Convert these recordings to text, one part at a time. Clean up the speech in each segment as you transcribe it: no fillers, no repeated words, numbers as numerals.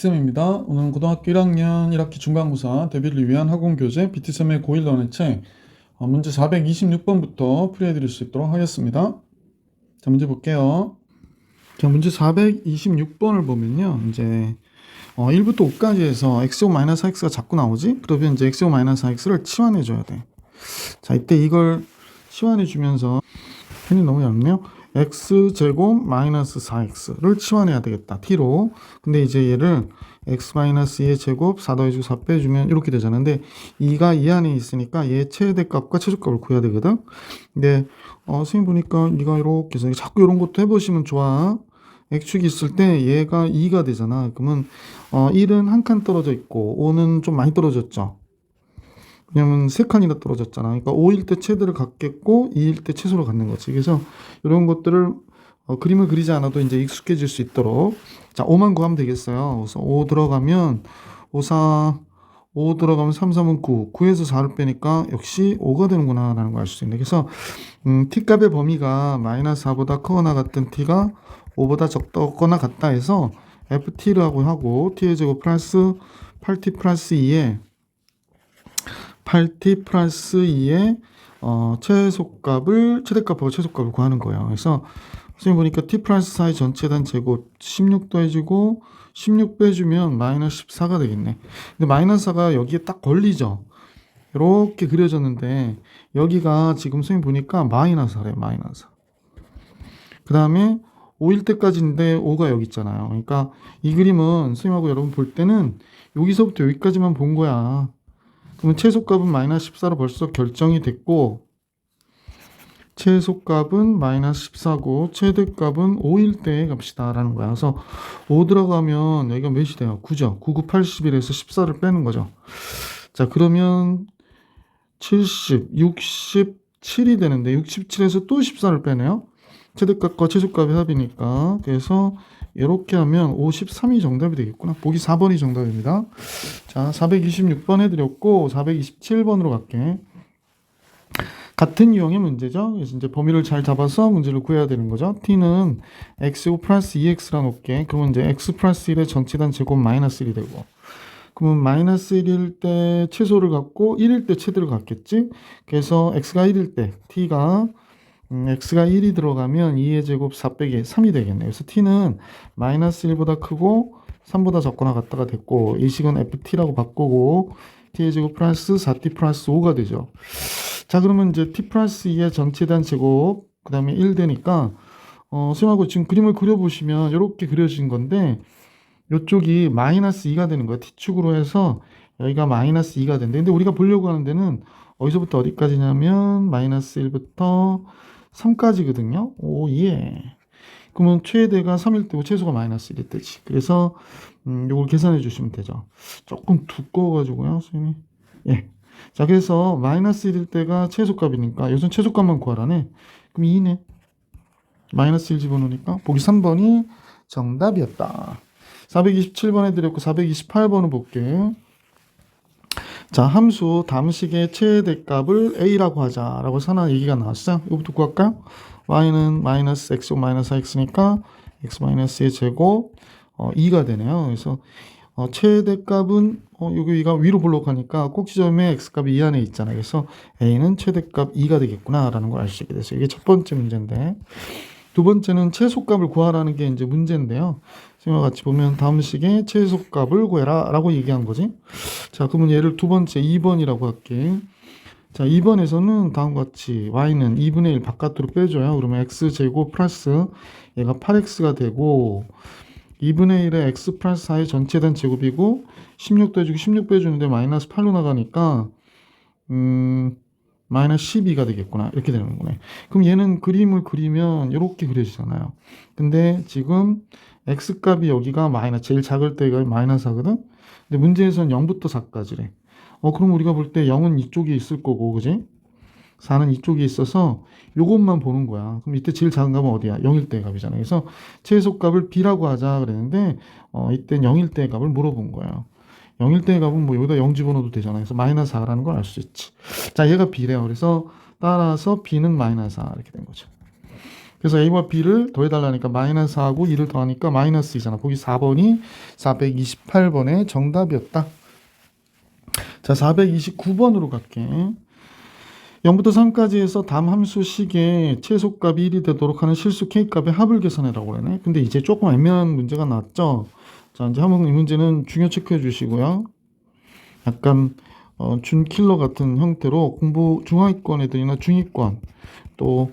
비트쌤입니다. 오늘은 고등학교 1학년 1학기 중간고사 대비를 위한 학원교재 비트쌤의 고1 런의 책 문제 426번부터 풀이해드릴 수 있도록 하겠습니다. 자, 문제 볼게요. 자, 문제 426번을 보면요. 이제 1부터 5까지 해서 x5-4x가 자꾸 나오지? 그러면 이제 x5-4x를 치환해줘야 돼. 자, 이때 이걸 치환해주면서 펜이 너무 얇네요. x제곱 마이너스 4x를 치환해야 되겠다. t로. 근데 이제 얘를 x-2의 제곱 4 더해주고 4 빼주면 이렇게 되잖아. 근데 2가 이 안에 있으니까 얘 최대값과 최소값을 구해야 되거든. 근데 선생님 보니까 이가 이렇게 해서 자꾸 이런 것도 해보시면 좋아. x축이 있을 때 얘가 2가 되잖아. 그러면 1은 한 칸 떨어져 있고 5는 좀 많이 떨어졌죠. 왜냐면 3칸이나 떨어졌잖아. 그러니까 5일 때 최대를 갖겠고 2일 때 최소를 갖는 거지. 그래서 이런 것들을 그림을 그리지 않아도 이제 익숙해질 수 있도록. 자, 5만 구하면 되겠어요. 그래서 5 들어가면 5 들어가면 3, 3은 9. 9에서 4를 빼니까 역시 5가 되는구나 라는 걸 알 수 있네. 그래서 t값의 범위가 마이너스 4보다 크거나 같은 t가 5보다 적거나 같다 해서 ft라고 하고 t의 제곱 플러스 8t 플러스 2에 8t 플러스 2의 최대값하고 최소값을 구하는 거예요. 그래서 선생님 보니까 t 플러스 4의 전체단 제곱 16 더해주고 16 빼주면 마이너스 14가 되겠네. 근데 마이너스 4가 여기에 딱 걸리죠. 이렇게 그려졌는데 여기가 지금 선생님 보니까 마이너스 4래. 마이너스 4. 그 다음에 5일 때까지인데 5가 여기 있잖아요. 그러니까 이 그림은 선생님하고 여러분 볼 때는 여기서부터 여기까지만 본 거야. 그러면 최소값은 마이너스 14로 벌써 결정이 됐고 최소값은 마이너스 14고 최대값은 5일 때 갑시다 라는 거야. 그래서 5 들어가면 여기가 몇이 돼요? 9죠. 9, 9, 81에서 14를 빼는 거죠. 자, 그러면 70, 67이 되는데 67에서 또 14를 빼네요. 최대값과 최소값의 합이니까. 그래서 이렇게 하면 53이 정답이 되겠구나. 보기 4번이 정답입니다. 자, 426번 해드렸고 427번으로 갈게. 같은 유형의 문제죠. 그래서 이제 범위를 잘 잡아서 문제를 구해야 되는 거죠. t는 x 플러스 2x라 놓을게. 그러면 이제 x 플러스 1의 전체단 제곱 마이너스 1이 되고, 그러면 마이너스 1일 때 최소를 갖고 1일 때 최대를 갖겠지. 그래서 x가 1일 때 t가 x가 1이 들어가면 2의 제곱 4 빼기 3이 되겠네. 그래서 t는 마이너스 1보다 크고 3보다 적거나 같다가 됐고, 이 식은 ft라고 바꾸고 t의 제곱 플러스 4t 플러스 5가 되죠. 자, 그러면 이제 t 플러스 2의 전체단 제곱 그 다음에 1 되니까 선생님하고 지금 그림을 그려보시면 이렇게 그려진 건데 이쪽이 마이너스 2가 되는 거예요. t축으로 해서 여기가 마이너스 2가 된대. 근데 우리가 보려고 하는 데는 어디서부터 어디까지냐면 마이너스 1부터 3까지거든요. 오, 예. 그러면 최대가 3일 때고 최소가 마이너스 1일 때지. 그래서 요걸 계산해 주시면 되죠. 조금 두꺼워가지고요, 선생님이. 예. 자, 그래서 마이너스 1일 때가 최소값이니까 요즘 최소값만 구하라네. 그럼 2네. 마이너스 1 집어넣으니까 보기 3번이 정답이었다. 427번 해드렸고 428번을 볼게. 자, 함수 다음식의 최대값을 a라고 하자라고 하나 얘기가 나왔어. 이거부터 구할까요? y는 마이너스 x 마이너스 x니까 x 마이너스의 제곱 2가 되네요. 그래서 최대값은 여기가 위로 볼록하니까 꼭지점에 x값이 이 안에 있잖아요. 그래서 a는 최대값 2가 되겠구나 라는 걸 알 수 있게 됐어요. 이게 첫 번째 문제인데, 두 번째는 최소값을 구하라는 게 이제 문제인데요. 지금과 같이 보면 다음 식의 최소값을 구해라 라고 얘기한 거지. 자, 그러면 얘를 두 번째 2번이라고 할게. 자, 2번에서는 다음과 같이 y는 2분의 1 바깥으로 빼줘요. 그러면 x제곱 플러스 얘가 8x가 되고 2분의 1의 x 플러스 4의 전체단 제곱이고 16 더해주고 16 빼주는데 마이너스 8로 나가니까 마이너스 12가 되겠구나. 이렇게 되는 거네. 그럼 얘는 그림을 그리면 이렇게 그려지잖아요. 근데 지금 x값이 여기가 마이너스, 제일 작을 때가 마이너스 4거든. 근데 문제에서는 0부터 4까지래. 그럼 우리가 볼 때 0은 이쪽에 있을 거고, 그지? 4는 이쪽에 있어서 요것만 보는 거야. 그럼 이때 제일 작은 값은 어디야? 0일 때의 값이잖아. 그래서 최소값을 b라고 하자 그랬는데 이때 0일 때의 값을 물어본 거예요. 0일 때의 값은 뭐 여기다 0 집어넣어도 되잖아. 그래서 마이너스 4라는 걸 알 수 있지. 자, 얘가 b래요. 그래서 따라서 b는 마이너스 4 이렇게 된 거죠. 그래서 A와 B를 더해달라니까 마이너스 4하고 2를 더하니까 마이너스 2잖아. 보기 4번이 428번의 정답이었다. 자, 429번으로 갈게. 0부터 3까지 해서 담 함수식의 최소값이 1이 되도록 하는 실수 K값의 합을 계산해라고 그러네. 근데 이제 조금 애매한 문제가 나왔죠. 자, 이제 한번 이 문제는 중요 체크해 주시고요. 약간 준킬러 같은 형태로 공부 중하위권 애들이나 중위권 또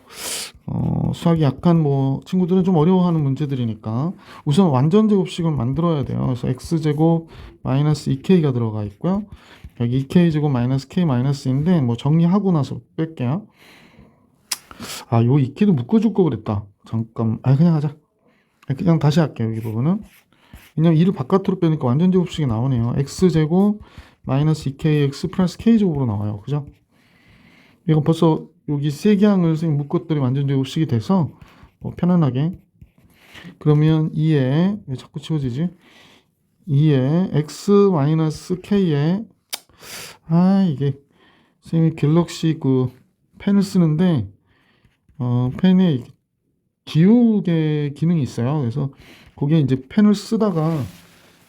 수학이 약간 뭐 친구들은 좀 어려워하는 문제들이니까 우선 완전 제곱식을 만들어야 돼요. 그래서 x제곱 마이너스 2k가 들어가 있고요. 여기 2k제곱 마이너스 k 마이너스인데 뭐 정리하고 나서 뺄게요. 아, 요 2k도 묶어줄 거 그랬다. 잠깐, 그냥 하자. 그냥 다시 할게요. 여기 부분은. 왜냐면 2를 바깥으로 빼니까 완전 제곱식이 나오네요. x제곱 마이너스 2kx 플러스 k제곱으로 나와요. 그죠? 이거 벌써 여기 세 개항을 선생님 묶었더니 완전 제곱식이 돼서 뭐 편안하게. 그러면 2에 왜 자꾸 치워지지? 2에 x 마이너스 k에 이게 선생님이 갤럭시 그 펜을 쓰는데 펜에 지우개 기능이 있어요. 그래서 거기에 이제 펜을 쓰다가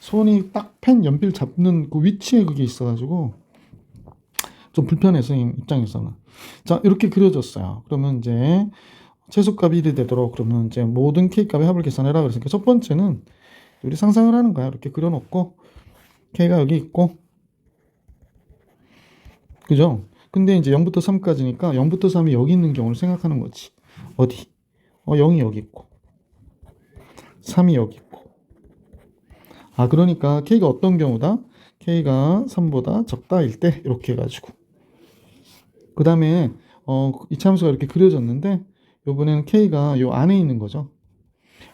손이 딱 펜 연필 잡는 그 위치에 그게 있어가지고 좀 불편해서 입장에서는. 자, 이렇게 그려졌어요. 그러면 이제 최소값이 1이 되도록 그러면 이제 모든 k값의 합을 계산해라 그랬으니까 첫 번째는 우리 상상을 하는 거야. 이렇게 그려놓고 k가 여기 있고, 그죠? 근데 이제 0부터 3까지니까 0부터 3이 여기 있는 경우를 생각하는 거지. 어디? 0이 여기 있고 3이 여기 있고. 그러니까 k가 어떤 경우다? k가 3보다 적다일 때 이렇게 해가지고 그 다음에 이차함수가 이렇게 그려졌는데 이번에는 k가 요 안에 있는 거죠.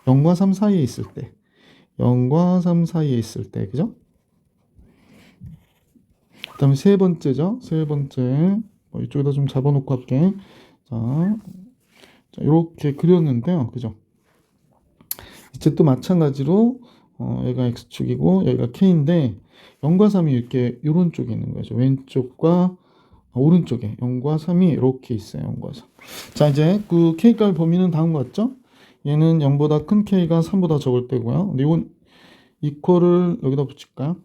0과 3 사이에 있을 때 0과 3 사이에 있을 때, 그죠? 그 다음에 세 번째죠. 세 번째 이쪽에다 좀 잡아놓고 할게. 자, 이렇게 그렸는데요. 그죠? 이제 또 마찬가지로 여기가 x축이고 여기가 k인데 0과 3이 이렇게 이런 쪽에 있는 거죠. 왼쪽과 오른쪽에 0과 3이 이렇게 있어요. 0과 3. 자, 이제 그 k값 범위는 다음과 같죠? 얘는 0보다 큰 k가 3보다 적을 때고요. 근데 이건 이퀄을 여기다 붙일까요?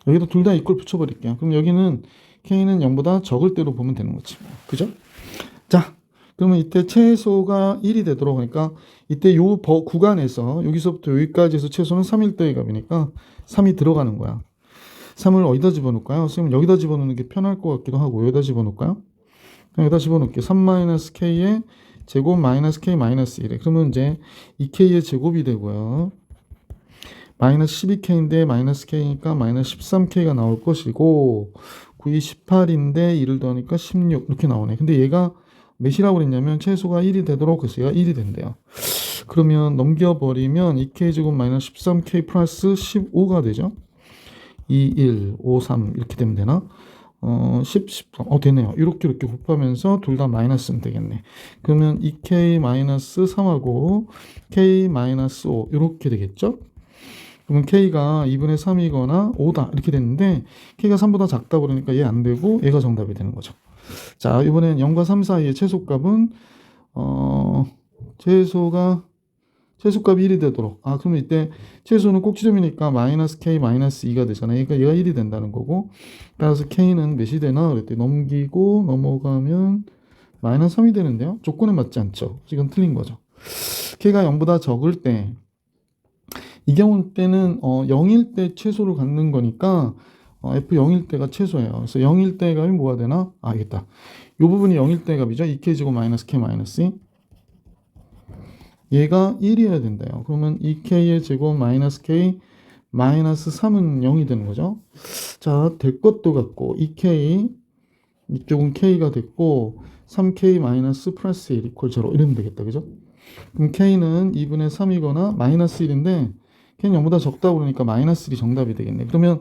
여기다 둘 다 이퀄 붙여버릴게요. 그럼 여기는 k는 0보다 적을 때로 보면 되는 거지. 그죠? 자, 그러면 이때 최소가 1이 되도록 하니까 이때 요 구간에서 여기서부터 여기까지 해서 최소는 3일 때의 값이니까 3이 들어가는 거야. 3을 어디다 집어넣을까요? 선생님 여기다 집어넣는 게 편할 것 같기도 하고 여기다 집어넣을까요? 그냥 여기다 집어넣을게요. 3-k의 제곱 마이너스 k 마이너스 1에 그러면 이제 2k의 제곱이 되고요. 마이너스 12k인데 마이너스 k니까 마이너스 13k가 나올 것이고 9이 18인데 2를 더하니까 16 이렇게 나오네. 근데 얘가 몇이라고 그랬냐면 최소가 1이 되도록 해서 얘가 1이 된대요. 그러면 넘겨버리면 2k 제곱 마이너스 13k 플러스 15가 되죠. 2, 1, 5, 3 이렇게 되면 되나? 10, 13 되네요. 이렇게 곱하면서 둘 다 마이너스면 되겠네. 그러면 2k 마이너스 3하고 k 마이너스 5 이렇게 되겠죠? 그러면 k가 2분의 3이거나 5다 이렇게 됐는데 k가 3보다 작다 그러니까 얘 안 되고 얘가 정답이 되는 거죠. 자, 이번엔 0과 3 사이의 최소값은 최소값이 1이 되도록. 그러면 이때 최소는 꼭지점이니까 마이너스 k 마이너스 2가 되잖아요. 그러니까 얘가 1이 된다는 거고. 따라서 k는 몇이 되나 그랬더니 넘기고 넘어가면 마이너스 3이 되는데요. 조건에 맞지 않죠. 지금 틀린 거죠. k가 0보다 적을 때 이 경우 때는 0일 때 최소를 갖는 거니까 f0일 때가 최소예요. 그래서 0일 때 값이 뭐가 되나? 알겠다. 이 부분이 0일 때 값이죠. 2k 제곱 마이너스 k 마이너스 2. 얘가 1이어야 된대요. 그러면 2k의 제곱 마이너스 k 마이너스 3은 0이 되는 거죠. 자, 될 것도 같고 2k 이쪽은 k가 됐고 3k 마이너스 플러스 1 이퀄 0 이러면 되겠다. 그죠? 그럼 k는 2분의 3이거나 마이너스 1인데 k는 0보다 적다 그러니까 마이너스 1이 정답이 되겠네. 그러면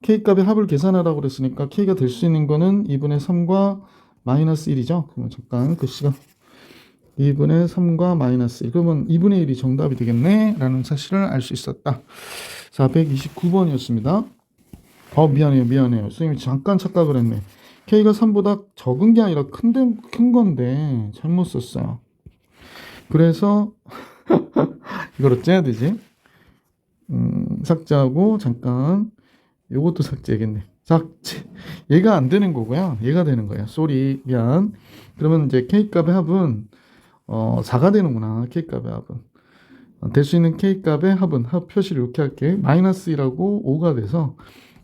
k값의 합을 계산하라고 그랬으니까 k가 될 수 있는 거는 2분의 3과 마이너스 1이죠. 그러면 잠깐 글씨가 2분의 3과 마이너스 1. 그러면 2분의 1이 정답이 되겠네 라는 사실을 알 수 있었다. 429번이었습니다. 미안해요. 선생님이 잠깐 착각을 했네. k가 3보다 적은 게 아니라 큰 건데 잘못 썼어요. 그래서 이걸 어째야 되지? 삭제하고 잠깐 요것도 삭제해야겠네. 삭제. 얘가 안 되는 거고요. 얘가 되는 거예요. 쏘리 미안. 그러면 이제 K값의 합은 4가 되는구나. K값의 합은. 될 수 있는 K값의 합은 합 표시를 이렇게 할게. 마이너스 1하고 5가 돼서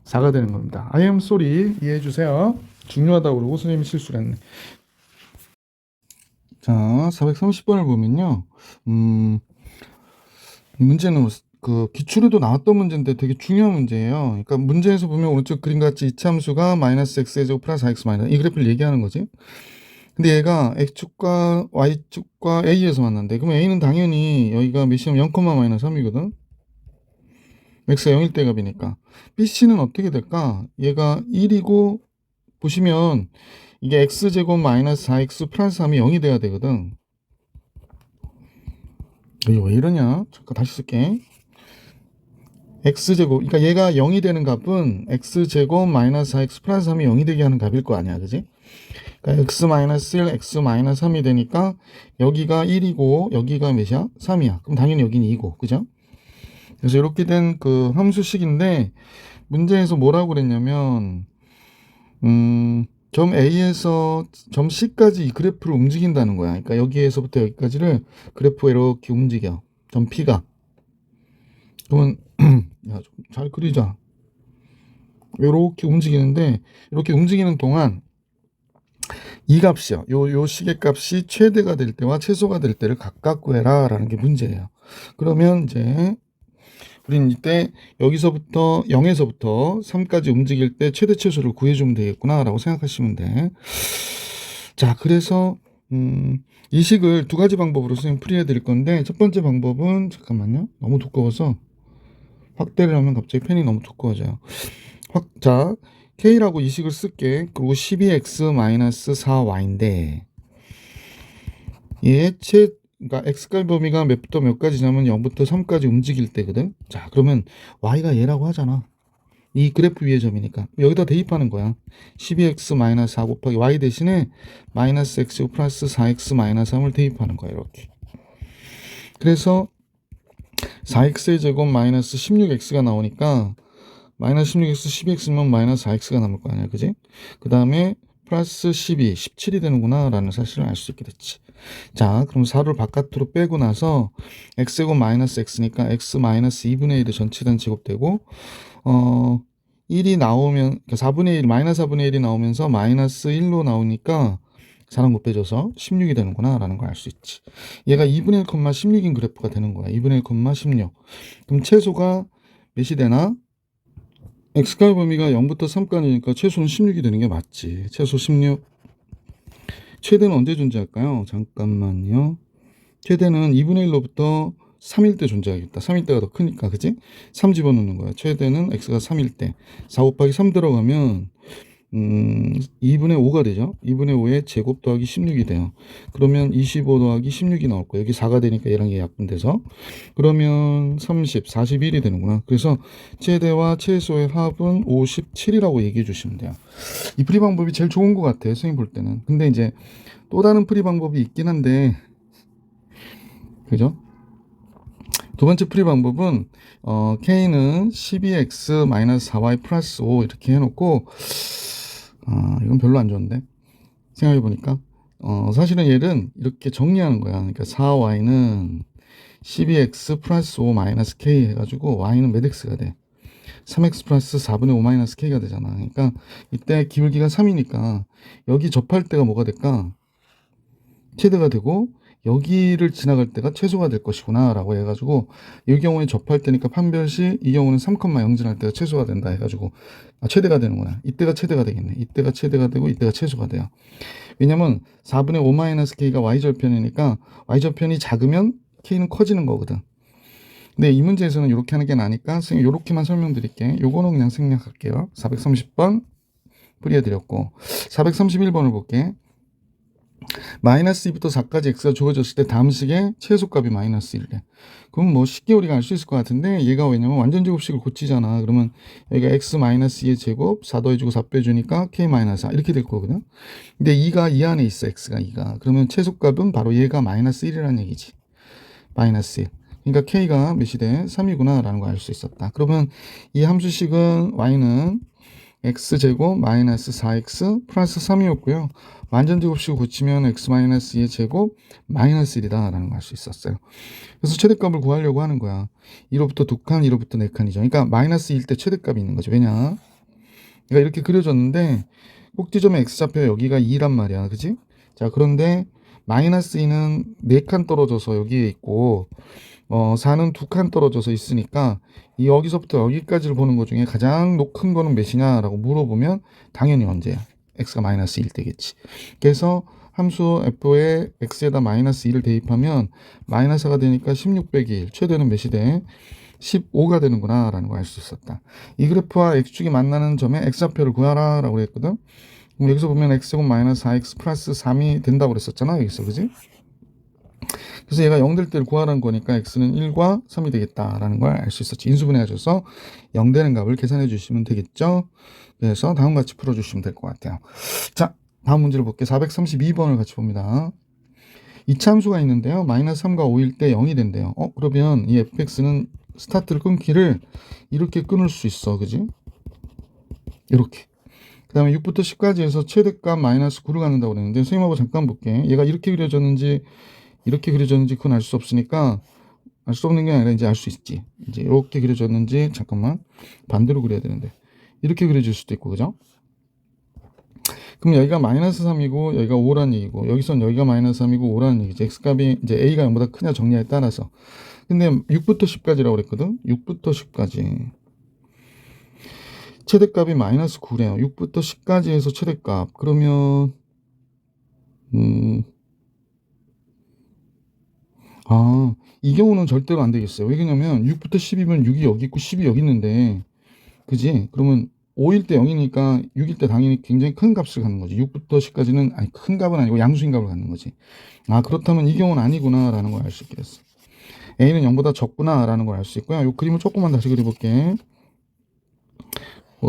4가 되는 겁니다. I am sorry. 이해해 주세요. 중요하다고 그러고 선생님이 실수를 했네. 자, 430번을 보면요. 이 문제는 그 기출에도 나왔던 문제인데 되게 중요한 문제예요. 그러니까 문제에서 보면 오른쪽 그림같이 이차함수가 마이너스 x제곱 플러스 x 마이너스 이 그래프를 얘기하는 거지. 근데 얘가 x축과 y축과 a에서 만난대. 그러면 a는 당연히 여기가 몇이면 0, 마이너스 3이거든. x가 0일 때 값이니까. bc는 어떻게 될까? 얘가 1이고 보시면 이게 x제곱 마이너스 4x 플러스 3이 0이 돼야 되거든. 이게 왜 이러냐? 잠깐 다시 쓸게. x제곱, 그러니까 얘가 0이 되는 값은 x제곱 마이너스 4x 플러스 3이 0이 되게 하는 값일 거 아니야, 그지? 그러니까 x 마이너스 1, x 마이너스 3이 되니까 여기가 1이고 여기가 몇이야? 3이야. 그럼 당연히 여기는 2고, 그죠? 그래서 이렇게 된 그 함수식인데 문제에서 뭐라고 그랬냐면 점 A에서 점 C까지 이 그래프를 움직인다는 거야. 그러니까 여기에서부터 여기까지를 그래프가 이렇게 움직여. 점 P가. 그러면 야, 좀 잘 그리자. 이렇게 움직이는데 이렇게 움직이는 동안 이 값이요. 요 시계값이 최대가 될 때와 최소가 될 때를 각각 구해라 라는 게 문제예요. 그러면 이제 우리는 이때 여기서부터 0에서부터 3까지 움직일 때 최대 최소를 구해주면 되겠구나 라고 생각하시면 돼. 자, 그래서 이 식을 두 가지 방법으로 선생님 풀이해 드릴 건데 첫 번째 방법은 잠깐만요. 너무 두꺼워서 확대를 하면 갑자기 펜이 너무 두꺼워져요. 자, K라고 이 식을 쓸게. 그리고 12x-4y인데 얘 그러니까 x값 범위가 몇부터 몇까지냐면 0부터 3까지 움직일 때거든. 자, 그러면 y가 얘라고 하잖아. 이 그래프 위의 점이니까 여기다 대입하는 거야. 12x-4 곱하기 y 대신에 마이너스 x 플러스 4x-3을 대입하는 거야. 이렇게. 그래서 4x의 제곱 마이너스 16x가 나오니까 마이너스 16x, 12x면 마이너스 4x가 남을 거 아니야, 그지? 그 다음에 플러스 12, 17이 되는구나 라는 사실을 알 수 있게 됐지. 자, 그럼 4를 바깥으로 빼고 나서 x제곱 마이너스 x니까 x 마이너스 2분의 1이 전체된 제곱되고 1이 나오면 그러니까 4분의 1, 마이너스 4분의 1이 나오면서 마이너스 1로 나오니까 4랑 못 빼줘서 16이 되는구나 라는 걸 알 수 있지. 얘가 2분의 1, 16인 그래프가 되는 거야. 2분의 1, 16. 그럼 최소가 몇이 되나? x값 범위가 0부터 3까지니까 최소는 16이 되는 게 맞지. 최소 16. 최대는 언제 존재할까요? 잠깐만요. 최대는 2분의 1로부터 3일 때 존재하겠다. 3일 때가 더 크니까, 그치? 3 집어넣는 거야. 최대는 x가 3일 때. 4 곱하기 3 들어가면 2분의 5가 되죠. 2분의 5에 제곱 더하기 16이 돼요. 그러면 25 더하기 16이 나올 거예요. 여기 4가 되니까 얘랑 얘 약분돼서. 그러면 30, 41이 되는구나. 그래서 최대와 최소의 합은 57이라고 얘기해 주시면 돼요. 이 풀이 방법이 제일 좋은 것 같아요. 선생님 볼 때는. 근데 이제 또 다른 풀이 방법이 있긴 한데, 그죠? 두 번째 풀이 방법은 K는 12x-4y 플러스 5 이렇게 해놓고 이건 별로 안 좋은데 생각해보니까 사실은 얘는 이렇게 정리하는 거야. 그러니까 4y는 12x 플러스 5 마이너스 k 해가지고 y는 몇 x가 돼? 3x 플러스 4분의 5 마이너스 k가 되잖아. 그러니까 이때 기울기가 3이니까 여기 접할 때가 뭐가 될까? 최대가 되고 여기를 지나갈 때가 최소가 될 것이구나 라고 해가지고 이 경우에 접할 때니까 판별시 이 경우는 3,0 지날 때가 최소가 된다 해가지고 최대가 되는구나. 이때가 최대가 되겠네. 이때가 최대가 되고 이때가 최소가 돼요. 왜냐면 4분의 5 마이너스 k가 y절편이니까 y절편이 작으면 k는 커지는 거거든. 근데 이 문제에서는 이렇게 하는 게 나니까 선생님 이렇게만 설명드릴게. 요거는 그냥 생략할게요. 430번 풀이해드렸고 431번을 볼게. 마이너스 2부터 4까지 x가 주어졌을 때 다음 식의 최소값이 마이너스 1이래. 그럼 뭐 쉽게 우리가 알 수 있을 것 같은데 얘가 왜냐면 완전 제곱식을 고치잖아. 그러면 여기가 x 마이너스 2의 제곱 4 더해주고 4 빼주니까 k 마이너스 4 이렇게 될 거거든. 근데 2가 이 안에 있어. x가 2가. 그러면 최소값은 바로 얘가 마이너스 1이라는 얘기지. 마이너스 1. 그러니까 k가 몇이 돼? 3이구나 라는 걸 알 수 있었다. 그러면 이 함수식은 y는 x제곱 마이너스 4x 플러스 3이었고요. 완전제곱식을 고치면 x 마이너스 2의 제곱 마이너스 1이다 라는 걸 알 수 있었어요. 그래서 최대값을 구하려고 하는 거야. 1호부터 2칸, 1호부터 4칸이죠. 그러니까 마이너스 1때 최대값이 있는 거죠. 왜냐? 그러니까 이렇게 그려졌는데 꼭지점의 x좌표 여기가 2란 말이야. 그지? 자, 그런데 마이너스 2는 4칸 떨어져서 여기에 있고 4는 2칸 떨어져서 있으니까 이 여기서부터 여기까지를 보는 것 중에 가장 큰 거는 몇이냐라고 물어보면 당연히 언제야? x가 마이너스 1 되겠지. 그래서 함수 f에 x에다 마이너스 2를 대입하면 마이너스가 되니까 16 빼기 1 최대는 몇이 돼? 15가 되는구나 라는 걸 알 수 있었다. 이 그래프와 x축이 만나는 점에 x좌표를 구하라 라고 했거든. 그럼 여기서 보면 x제곱 마이너스 4x 플러스 3이 된다고 그랬었잖아 여기서. 그지? 그래서 얘가 0 될 때를 구하라는 거니까 x는 1과 3이 되겠다라는 걸 알 수 있었지. 인수분해하셔서 0 되는 값을 계산해 주시면 되겠죠. 그래서 다음과 같이 풀어주시면 될 것 같아요. 자, 다음 문제를 볼게요. 432번을 같이 봅니다. 이차 함수가 있는데요. 마이너스 3과 5일 때 0이 된대요. 그러면 이 fx는 스타트를 끊기를 이렇게 끊을 수 있어. 그지? 이렇게. 그 다음에 6부터 10까지 해서 최대값 마이너스 9를 갖는다고 그랬는데 선생님하고 잠깐 볼게. 얘가 이렇게 그려졌는지 이렇게 그려졌는지 그건 알 수 없으니까 알 수 없는 게 아니라 이제 알 수 있지. 이제 이렇게 그려졌는지 잠깐만 반대로 그려야 되는데 이렇게 그려질 수도 있고 그죠? 그럼 여기가 마이너스 3이고 여기가 5라는 얘기고 여기선 여기가 마이너스 3이고 5라는 얘기지. x값이 이제 a가 0보다 크냐 적냐에 따라서. 근데 6부터 10까지라고 그랬거든. 6부터 10까지 최대값이 마이너스 9래요. 6부터 10까지 해서 최대값 그러면 이 경우는 절대로 안 되겠어요. 왜냐면 6부터 10이면 6이 여기 있고 10이 여기 있는데 그지? 그러면 5일 때 0이니까 6일 때 당연히 굉장히 큰 값을 갖는 거지. 6부터 10까지는 아니 큰 값은 아니고 양수인 값을 갖는 거지. 그렇다면 이 경우는 아니구나 라는 걸 알 수 있게 됐어. a는 0보다 적구나 라는 걸 알 수 있고요. 이 그림을 조금만 다시 그려볼게.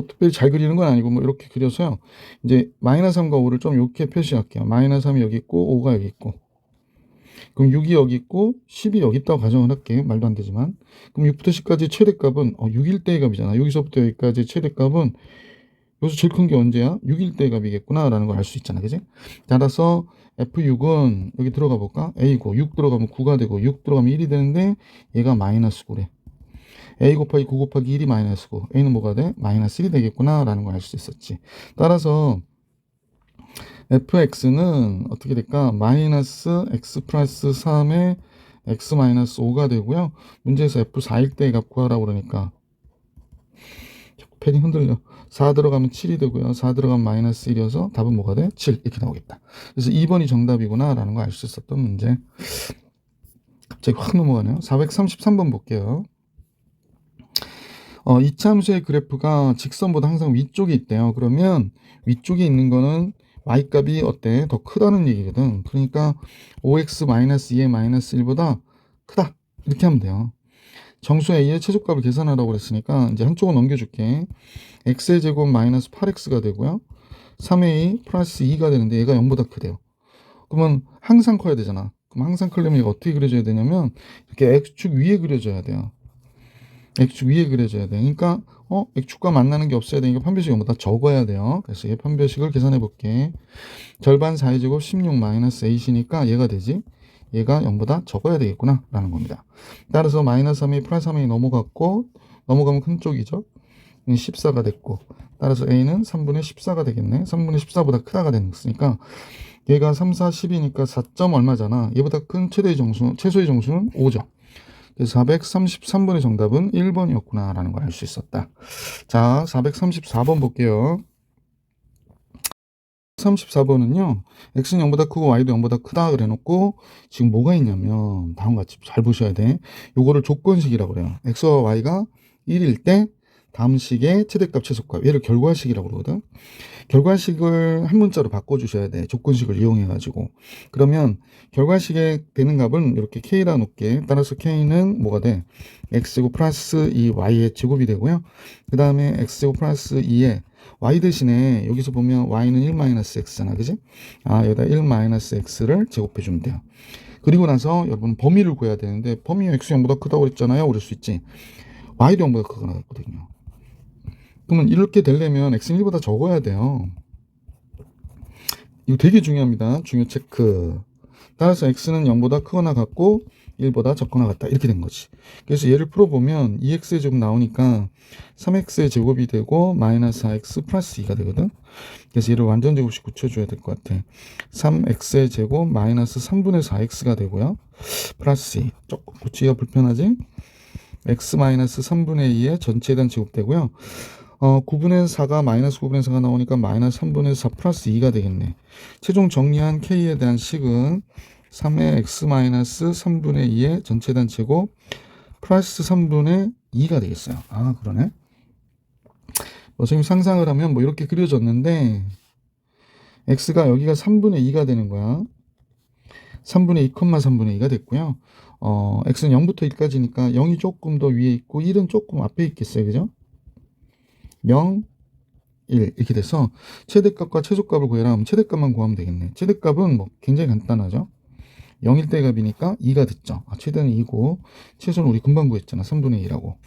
특별히 잘 그리는 건 아니고 뭐 이렇게 그려서요. 이제 마이너스 3과 5를 좀 이렇게 표시할게요. 마이너스 3이 여기 있고 5가 여기 있고 그럼 6이 여기 있고 10이 여기 있다고 가정을 할게. 말도 안 되지만. 그럼 6부터 10까지 최대값은 6일 때의 값이잖아. 여기서부터 여기까지 최대값은 여기서 제일 큰 게 언제야? 6일 때의 값이겠구나 라는 걸 알 수 있잖아. 그지? 따라서 F6은 여기 들어가 볼까? A고 6 들어가면 9가 되고 6 들어가면 1이 되는데 얘가 마이너스 9래. A 곱하기 9 곱하기 1이 마이너스 9. A는 뭐가 돼? 마이너스 1이 되겠구나 라는 걸 알 수 있었지. 따라서 fx는 어떻게 될까? 마이너스 x 플러스 3의 x 마이너스 5가 되고요. 문제에서 f4일 때의 값 구하라고 그러니까 패딩 흔들려. 4 들어가면 7이 되고요. 4 들어가면 마이너스 1이어서 답은 뭐가 돼? 7 이렇게 나오겠다. 그래서 2번이 정답이구나 라는 걸 알 수 있었던 문제. 갑자기 확 넘어가네요. 433번 볼게요. 이차 함수의 그래프가 직선보다 항상 위쪽에 있대요. 그러면 위쪽에 있는 거는 y값이 어때? 더 크다는 얘기거든. 그러니까 5x-2의 마이너스 1보다 크다. 이렇게 하면 돼요. 정수 a의 최소값을 계산하라고 그랬으니까 이제 한쪽은 넘겨줄게. x의 제곱 마이너스 8x가 되고요. 3a 플러스 2가 되는데 얘가 0보다 크대요. 그러면 항상 커야 되잖아. 그럼 항상 크려면 얘가 어떻게 그려져야 되냐면 이렇게 x축 위에 그려져야 돼요. x축 위에 그려져야 돼. 그러니까 x축과 만나는 게 없어야 되니까 판별식이 0보다 적어야 돼요. 그래서 얘 판별식을 계산해 볼게. 절반 4의 제곱 16 마이너스 8이니까 얘가 되지. 얘가 0보다 적어야 되겠구나 라는 겁니다. 따라서 마이너스 3이 플러스 3이 넘어갔고 넘어가면 큰 쪽이죠. 14가 됐고 따라서 a는 3분의 14가 되겠네. 3분의 14보다 크다가 됐으니까 얘가 3, 4, 10이니까 4점 얼마잖아. 얘보다 큰 최소의 정수는 5죠. 그래서 433번의 정답은 1번이었구나 라는 걸 알 수 있었다. 자, 434번 볼게요. 34번은요. x는 0보다 크고 y도 0보다 크다 그래 놓고 지금 뭐가 있냐면 다음과 같이 잘 보셔야 돼. 요거를 조건식이라고 그래요. x와 y가 1일 때 다음 식의 최대값 최소값, 얘를 결과식이라고 그러거든. 결과식을 한 문자로 바꿔주셔야 돼. 조건식을 이용해가지고. 그러면 결과식에 되는 값은 이렇게 k라 놓게. 따라서 k는 뭐가 돼? x제곱 플러스 이 y의 제곱이 되고요. 그 다음에 x제곱 플러스 2에 y 대신에 여기서 보면 y는 1-x잖아. 그지? 여기다 1-x를 제곱해주면 돼요. 그리고 나서 여러분 범위를 구해야 되는데, 범위가 x 0보다 크다고 그랬잖아요. 그럴 수 있지. y도 0보다 크거나 같거든요. 그러면 이렇게 되려면 x는 1보다 적어야 돼요. 이거 되게 중요합니다. 중요 체크. 따라서 x는 0보다 크거나 같고 1보다 적거나 같다. 이렇게 된 거지. 그래서 얘를 풀어보면 2x의 제곱 나오니까 3x의 제곱이 되고 마이너스 4x 플러스 2가 되거든. 그래서 얘를 완전 제곱식 고쳐줘야 될 것 같아. 3x의 제곱 마이너스 3분의 4x가 되고요. 플러스 2. 조금 고치기가 불편하지? x 마이너스 3분의 2의 전체에 대한 제곱 되고요. 9분의 4가 마이너스 9분의 4가 나오니까 마이너스 3분의 4 플러스 2가 되겠네. 최종 정리한 k에 대한 식은 3의 x 마이너스 3분의 2의 전체에 대한 제곱 플러스 3분의 2가 되겠어요. 그러네. 선생님 상상을 하면 뭐 이렇게 그려졌는데 x가 여기가 3분의 2가 되는 거야. 3분의 2, 3분의 2가 됐고요. x는 0부터 1까지니까 0이 조금 더 위에 있고 1은 조금 앞에 있겠어요. 그죠? 0, 1 이렇게 돼서 최대값과 최소값을 구해라 하면 최대값만 구하면 되겠네. 최대값은 뭐 굉장히 간단하죠. 0일 때 값이니까 2가 됐죠. 최대는 2고 최소는 우리 금방 구했잖아. 3분의 2라고.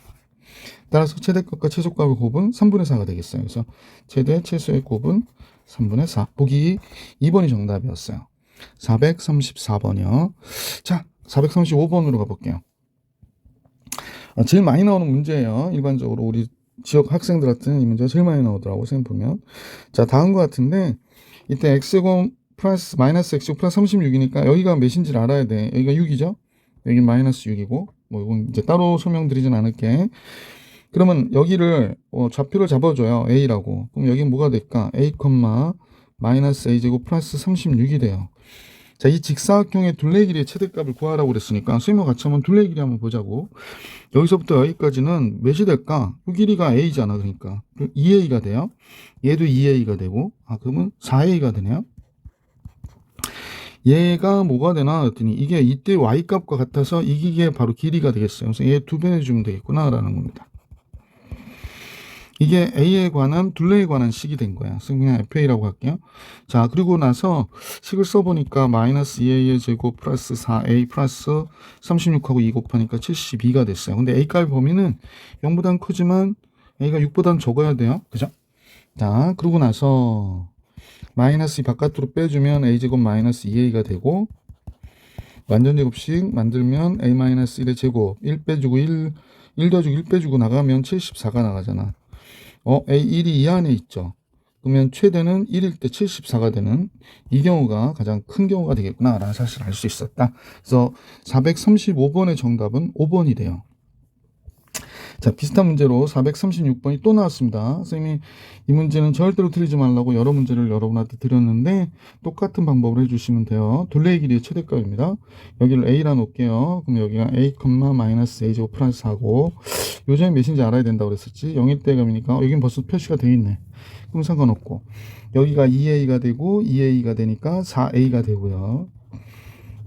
따라서 최대값과 최소값을 곱은 3분의 4가 되겠어요. 그래서 최대 최소의 곱은 3분의 4. 보기 2번이 정답이었어요. 434번이요. 자, 435번으로 가볼게요. 제일 많이 나오는 문제예요. 일반적으로 우리 지역 학생들한테는 이 문제가 제일 많이 나오더라고, 선생님 보면. 자, 다음과 같은데, 이때 x제곱 플러스 마이너스 x제곱 플러스 36이니까 여기가 몇인지를 알아야 돼. 여기가 6이죠? 여기 마이너스 6이고, 뭐 이건 이제 따로 설명드리진 않을게. 그러면 여기를 좌표를 잡아줘요. a라고. 그럼 여기 뭐가 될까? a, 마이너스 a제곱 플러스 36이 돼요. 자, 이 직사각형의 둘레 길이의 최대값을 구하라고 그랬으니까 선생님과 같이 한번 둘레 길이 한번 보자고. 여기서부터 여기까지는 몇이 될까? 이 길이가 a잖아. 그러니까 2a가 돼요. 얘도 2a가 되고, 그러면 4a가 되네요. 얘가 뭐가 되나 했더니 이게 이때 y값과 같아서 이게 바로 길이가 되겠어요. 그래서 얘 2배 내주면 되겠구나 라는 겁니다. 이게 a에 관한 둘레에 관한 식이 된 거야. 그래서 그냥 fa라고 할게요. 자, 그리고 나서 식을 써보니까 마이너스 2a의 제곱 플러스 4a 플러스 36하고 2 곱하니까 72가 됐어요. 근데 a값의 범위는 0보단 크지만 a가 6보단 적어야 돼요. 그죠? 자, 그러고 나서 마이너스 2 바깥으로 빼주면 a제곱 마이너스 2a가 되고, 완전제곱식 만들면 a 마이너스 1의 제곱 1 빼주고 1 더해주고 1 빼주고 나가면 74가 나가잖아. A1이 이 안에 있죠. 그러면 최대는 1일 때 74가 되는 이 경우가 가장 큰 경우가 되겠구나 라는 사실을 알 수 있었다. 그래서 435번의 정답은 5번이 돼요. 자, 비슷한 문제로 436번이 또 나왔습니다. 선생님이 이 문제는 절대로 틀리지 말라고 여러 문제를 여러분한테 드렸는데 똑같은 방법으로 해주시면 돼요. 둘레의 길이의 최대값입니다. 여기를 a라 놓을게요. 그럼 여기가 a, 마이너스 a제곱 플러스 4고 요점이 몇인지 알아야 된다고 그랬었지. 0일 때 값이니까 여긴 벌써 표시가 되어 있네. 그럼 상관없고 여기가 2a가 되고 2a가 되니까 4a가 되고요.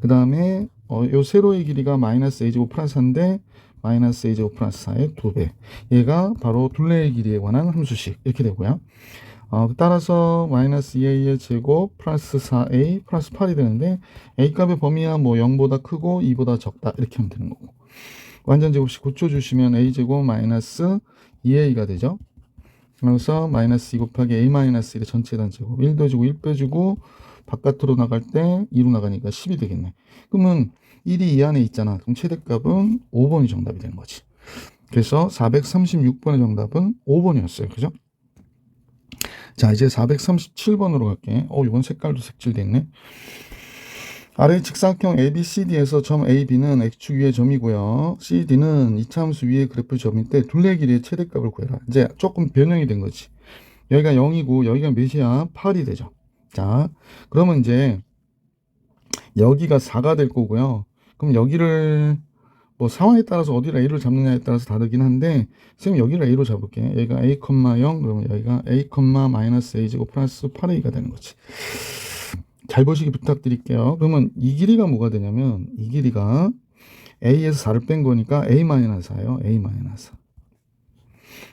그 다음에 요 세로의 길이가 마이너스 a제곱 플러스 4인데 마이너스 a제곱 플러스 4의 2배. 얘가 바로 둘레의 길이에 관한 함수식 이렇게 되고요. 따라서 마이너스 2a의 제곱 플러스 4a 플러스 8이 되는데 a값의 범위야 뭐 0보다 크고 2보다 적다 이렇게 하면 되는 거고, 완전 제곱식 고쳐주시면 a제곱 마이너스 2a가 되죠. 그래서 마이너스 2 곱하기 a 마이너스 1의 전체 단 제곱 1 더해주고 1 빼주고 바깥으로 나갈 때 2로 나가니까 10이 되겠네. 그러면 1이 이 안에 있잖아. 그럼 최대값은 5번이 정답이 되는 거지. 그래서 436번의 정답은 5번이었어요. 그죠? 자, 이제 437번으로 갈게. 이번 색깔도 색칠돼 있네. 아래 직사각형 ABCD에서 점 AB는 X축 위의 점이고요. CD는 이차함수 위의 그래프 점일 때 둘레 길이의 최대값을 구해라. 이제 조금 변형이 된 거지. 여기가 0이고 여기가 몇이야? 8이 되죠. 자, 그러면 이제 여기가 4가 될 거고요. 그럼 여기를 뭐 상황에 따라서 어디를 A로 잡느냐에 따라서 다르긴 한데 선생님 여기를 A로 잡을게. 여기가 A, 0 그러면 여기가 A, 마이너스 A제곱 플러스 8A가 되는 거지. 잘 보시기 부탁드릴게요. 그러면 이 길이가 뭐가 되냐면 이 길이가 A에서 4를 뺀 거니까 A-4예요. A-4.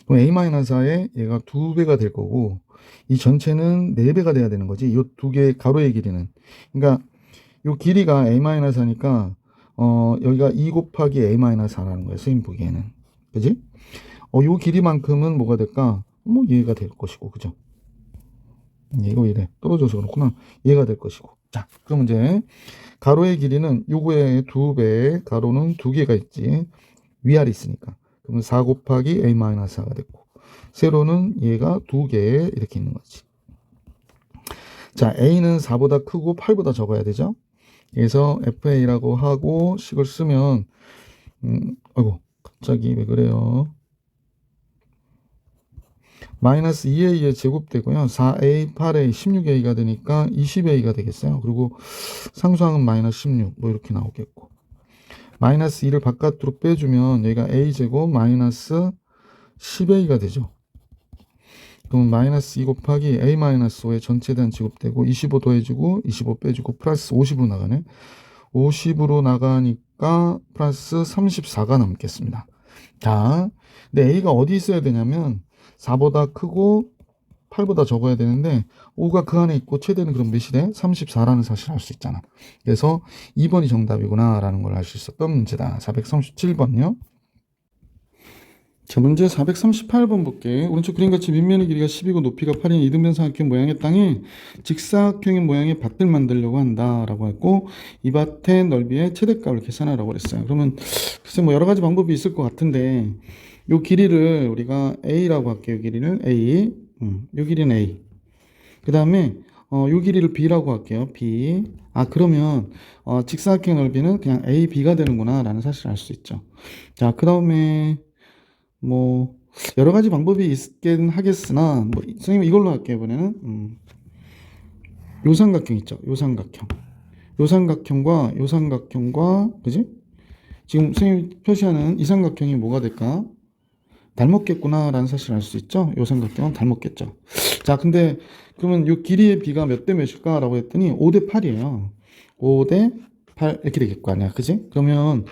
그럼 A-4에 얘가 2배가 될 거고 이 전체는 4배가 돼야 되는 거지. 이 두 개의 가로의 길이는. 그러니까 이 길이가 A-4니까 여기가 2 곱하기 A-4라는 거예요. 선생님 보기에는. 그지? 요 길이만큼은 뭐가 될까? 뭐 얘가 될 것이고. 그죠? 얘가 왜 이래? 떨어져서 그렇구나. 얘가 될 것이고. 자, 그럼 이제 가로의 길이는 요거의 2배, 가로는 2개가 있지. 위아래 있으니까. 그러면 4 곱하기 A-4가 됐고. 세로는 얘가 2개 이렇게 있는 거지. 자, A는 4보다 크고 8보다 적어야 되죠. 그래서 FA라고 하고 식을 쓰면 아이고 갑자기 왜 그래요. 마이너스 2A의 제곱되고요. 4A, 8A, 16A가 되니까 20A가 되겠어요. 그리고 상수항은 마이너스 16 뭐 이렇게 나오겠고. 마이너스 2를 바깥으로 빼주면 여기가 A제곱 마이너스 10A가 되죠. 그럼 마이너스 2 곱하기 A-5의 전체에 대한 제곱되고 25 더해주고 25 빼주고 플러스 50으로 나가네. 50으로 나가니까 플러스 34가 남겠습니다. 자, 근데 A가 어디 있어야 되냐면 4보다 크고 8보다 적어야 되는데 5가 그 안에 있고 최대는 그럼 몇이 돼? 34라는 사실을 알 수 있잖아. 그래서 2번이 정답이구나 라는 걸 알 수 있었던 문제다. 437번요. 자, 문제 438번 볼게. 오른쪽 그림같이 밑면의 길이가 10이고 높이가 8인 이등변 삼각형 모양의 땅에 직사각형의 모양의 밭을 만들려고 한다 라고 했고 이 밭의 넓이의 최대값을 계산하라고 그랬어요. 그러면 글쎄 뭐 여러 가지 방법이 있을 것 같은데 요 길이를 우리가 A라고 할게요. 요 길이를 A, 요 길이는 A. 그 다음에 요 길이를 B라고 할게요. B. 그러면 직사각형 넓이는 그냥 A, B가 되는구나 라는 사실을 알 수 있죠. 자, 그 다음에 뭐 여러 가지 방법이 있긴 하겠으나 뭐 선생님 이걸로 할게요. 이번에는 요 삼각형 있죠. 요 삼각형과 요 삼각형과 그지? 지금 선생님이 표시하는 이 삼각형이 뭐가 될까? 닮았겠구나 라는 사실을 알 수 있죠. 요 삼각형은 닮았겠죠. 자, 근데 그러면 요 길이의 비가 몇 대 몇일까 라고 했더니 5대 8이에요 5대 8 이렇게 되겠 거 아니야. 그지? 그러면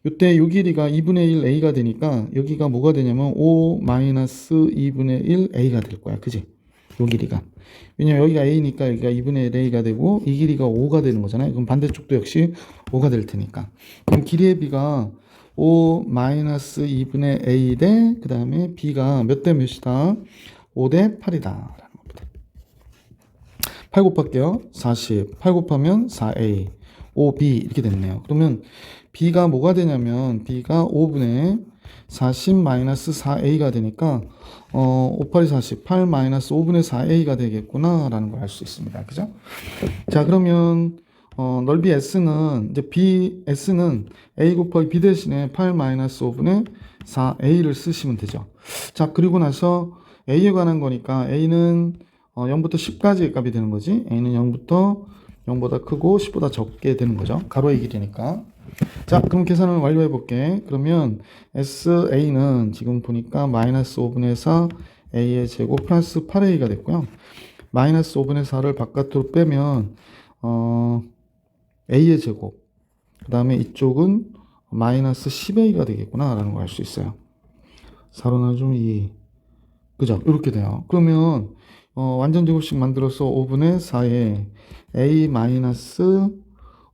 요때 요 길이가 2분의 1 A가 되니까 여기가 뭐가 되냐면 5 마이너스 2분의 1 A가 될 거야. 그지? 요 길이가. 왜냐면 여기가 A니까 여기가 2분의 1 A가 되고 이 길이가 5가 되는 거잖아요. 그럼 반대쪽도 역시 5가 될 테니까. 그럼 길이의 비가 5 마이너스 2분의 A 대 그 다음에 B가 몇 대 몇이다? 5대 8이다 라는 겁니다. 8 곱할게요. 40. 8 곱하면 4A 5B 이렇게 됐네요. 그러면 B가 뭐가 되냐면 B가 5분의 40 마이너스 4A가 되니까 5, 8이 40, 8 마이너스 5분의 4A가 되겠구나 라는 걸 알 수 있습니다. 그죠? 자, 그러면 넓이 S는 이제 S는 A 곱하기 B 대신에 8 마이너스 5분의 4A를 쓰시면 되죠. 자, 그리고 나서 A에 관한 거니까 A는 0부터 10까지의 값이 되는 거지. A는 0부터 0보다 크고 10보다 적게 되는 거죠. 가로의 길이니까. 자, 그럼 계산을 완료해 볼게. 그러면 SA는 지금 보니까 마이너스 5분의 4 A의 제곱 플러스 8A가 됐고요. 마이너스 5분의 4를 바깥으로 빼면 A의 제곱 그 다음에 이쪽은 마이너스 10A가 되겠구나 라는 걸 알 수 있어요. 4로 나누면 2 그죠? 이렇게 돼요. 그러면 완전 제곱식 만들어서 5분의 4에 A 마이너스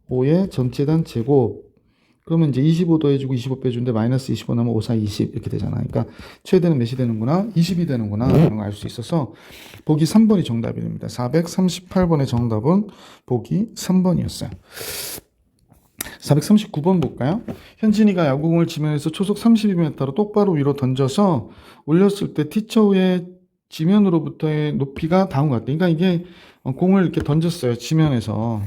5의 전체단 제곱 그러면 이제 25 더해주고 25 빼주는데 마이너스 25 나면 5, 4, 20 이렇게 되잖아. 그러니까 최대는 몇이 되는구나? 20이 되는구나 라는 걸 알 수 있어서 보기 3번이 정답이 됩니다. 438번의 정답은 보기 3번이었어요. 439번 볼까요? 현진이가 야구공을 지면에서 초속 32m로 똑바로 위로 던져서 올렸을 때 티처의 지면으로부터의 높이가 다음 것 같아요. 그러니까 이게 공을 이렇게 던졌어요. 지면에서.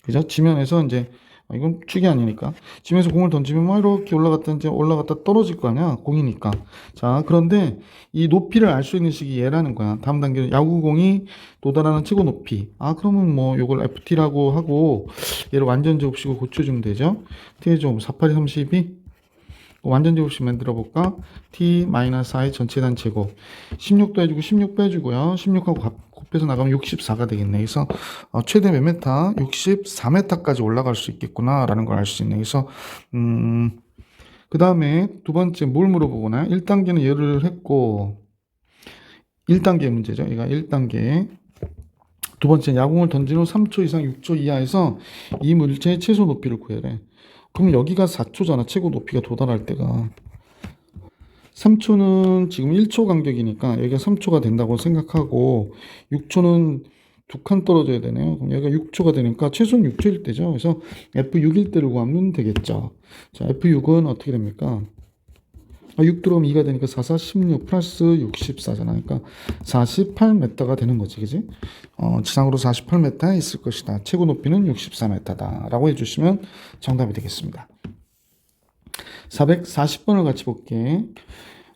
그죠? 지면에서 이제 이건 축이 아니니까. 집에서 공을 던지면 막 이렇게 올라갔다 떨어질 거 아니야. 공이니까. 자, 그런데 이 높이를 알 수 있는 식이 얘라는 거야. 다음 단계는 야구공이 도달하는 최고 높이. 그러면 뭐 요걸 FT라고 하고 얘를 완전 제곱식으로 고쳐주면 되죠. T의 제곱 48이 32. 완전 제곱식 만들어 볼까? T-I 전체 단 제곱. 16도 해주고 16 빼주고요. 16하고 곱해서 나가면 64가 되겠네. 그래서 최대 몇 메타? 64m까지 올라갈 수 있겠구나 라는 걸 알 수 있네. 그래서 그 다음에 두 번째 뭘 물어보거나 1단계는 얘를 했고 1단계 문제죠. 얘가 1단계. 두 번째 야구공을 던진 후 3초 이상 6초 이하에서 이 물체의 최소 높이를 구해래. 그럼 여기가 4초잖아. 최고 높이가 도달할 때가. 3초는 지금 1초 간격이니까 여기가 3초가 된다고 생각하고 6초는 두 칸 떨어져야 되네요. 그럼 여기가 6초가 되니까 최소는 6초일 때죠. 그래서 F6일 때를 구하면 되겠죠. 자, F6은 어떻게 됩니까? 6 들어오면 2가 되니까 4, 4, 16 플러스 64잖아. 그러니까 48m가 되는 거지. 그지? 지상으로 48m에 있을 것이다. 최고 높이는 64m다. 라고 해주시면 정답이 되겠습니다. 440번을 같이 볼게.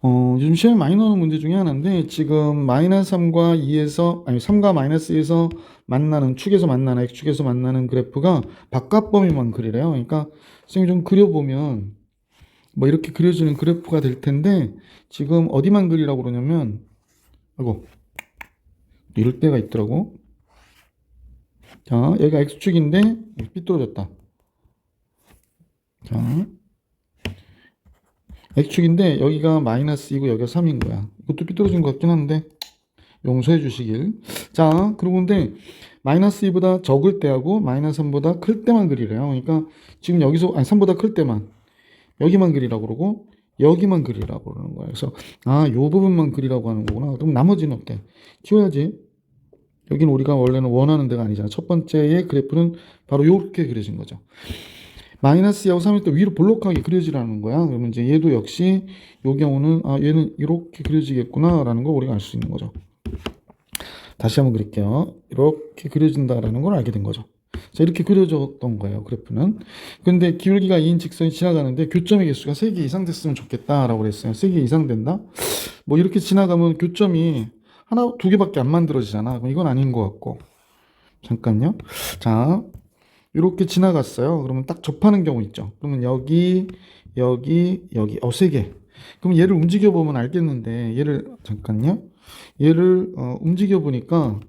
요즘 시험에 많이 나오는 문제 중에 하나인데, 지금 마이너스 3과 2에서, 아니, 3과 마이너스 2에서 만나는, 축에서 만나는, X축에서 만나는 그래프가 바깥 범위만 그리래요. 그러니까, 선생님이 좀 그려보면, 뭐 이렇게 그려지는 그래프가 될 텐데, 지금 어디만 그리라고 그러냐면, 아이고, 이럴 때가 있더라고. 자, 여기가 X축인데, 삐뚤어졌다. 자, X축인데 여기가 마이너스 2고 여기가 3인 거야. 이것도 삐뚤어진 것 같긴 한데 용서해 주시길. 자, 그리고 근데 마이너스 2보다 적을 때하고 마이너스 3보다 클 때만 그리래요. 그러니까 지금 여기서 3보다 클 때만 여기만 그리라고 그러고 여기만 그리라고 그러는 거야. 그래서 요 부분만 그리라고 하는 거구나. 그럼 나머지는 어때? 키워야지. 여기는 우리가 원래는 원하는 데가 아니잖아. 첫 번째의 그래프는 바로 이렇게 그려진 거죠. 마이너스 2하고 3일 때 위로 볼록하게 그려지라는 거야. 그러면 이제 얘도 역시 이 경우는 얘는 이렇게 그려지겠구나 라는 걸 우리가 알 수 있는 거죠. 다시 한번 그릴게요. 이렇게 그려진다라는 걸 알게 된 거죠. 자, 이렇게 그려졌던 거예요. 그래프는. 근데 기울기가 2인 직선이 지나가는데 교점의 개수가 3개 이상 됐으면 좋겠다라고 그랬어요. 3개 이상 된다? 뭐 이렇게 지나가면 교점이 하나, 두 개밖에 안 만들어지잖아. 그럼 이건 아닌 것 같고. 잠깐요. 자, 이렇게 지나갔어요. 그러면 딱 접하는 경우 있죠. 그러면 여기, 여기, 여기, 3개. 그럼 얘를 움직여 보면 알겠는데, 얘를, 잠깐요. 얘를, 움직여 보니까,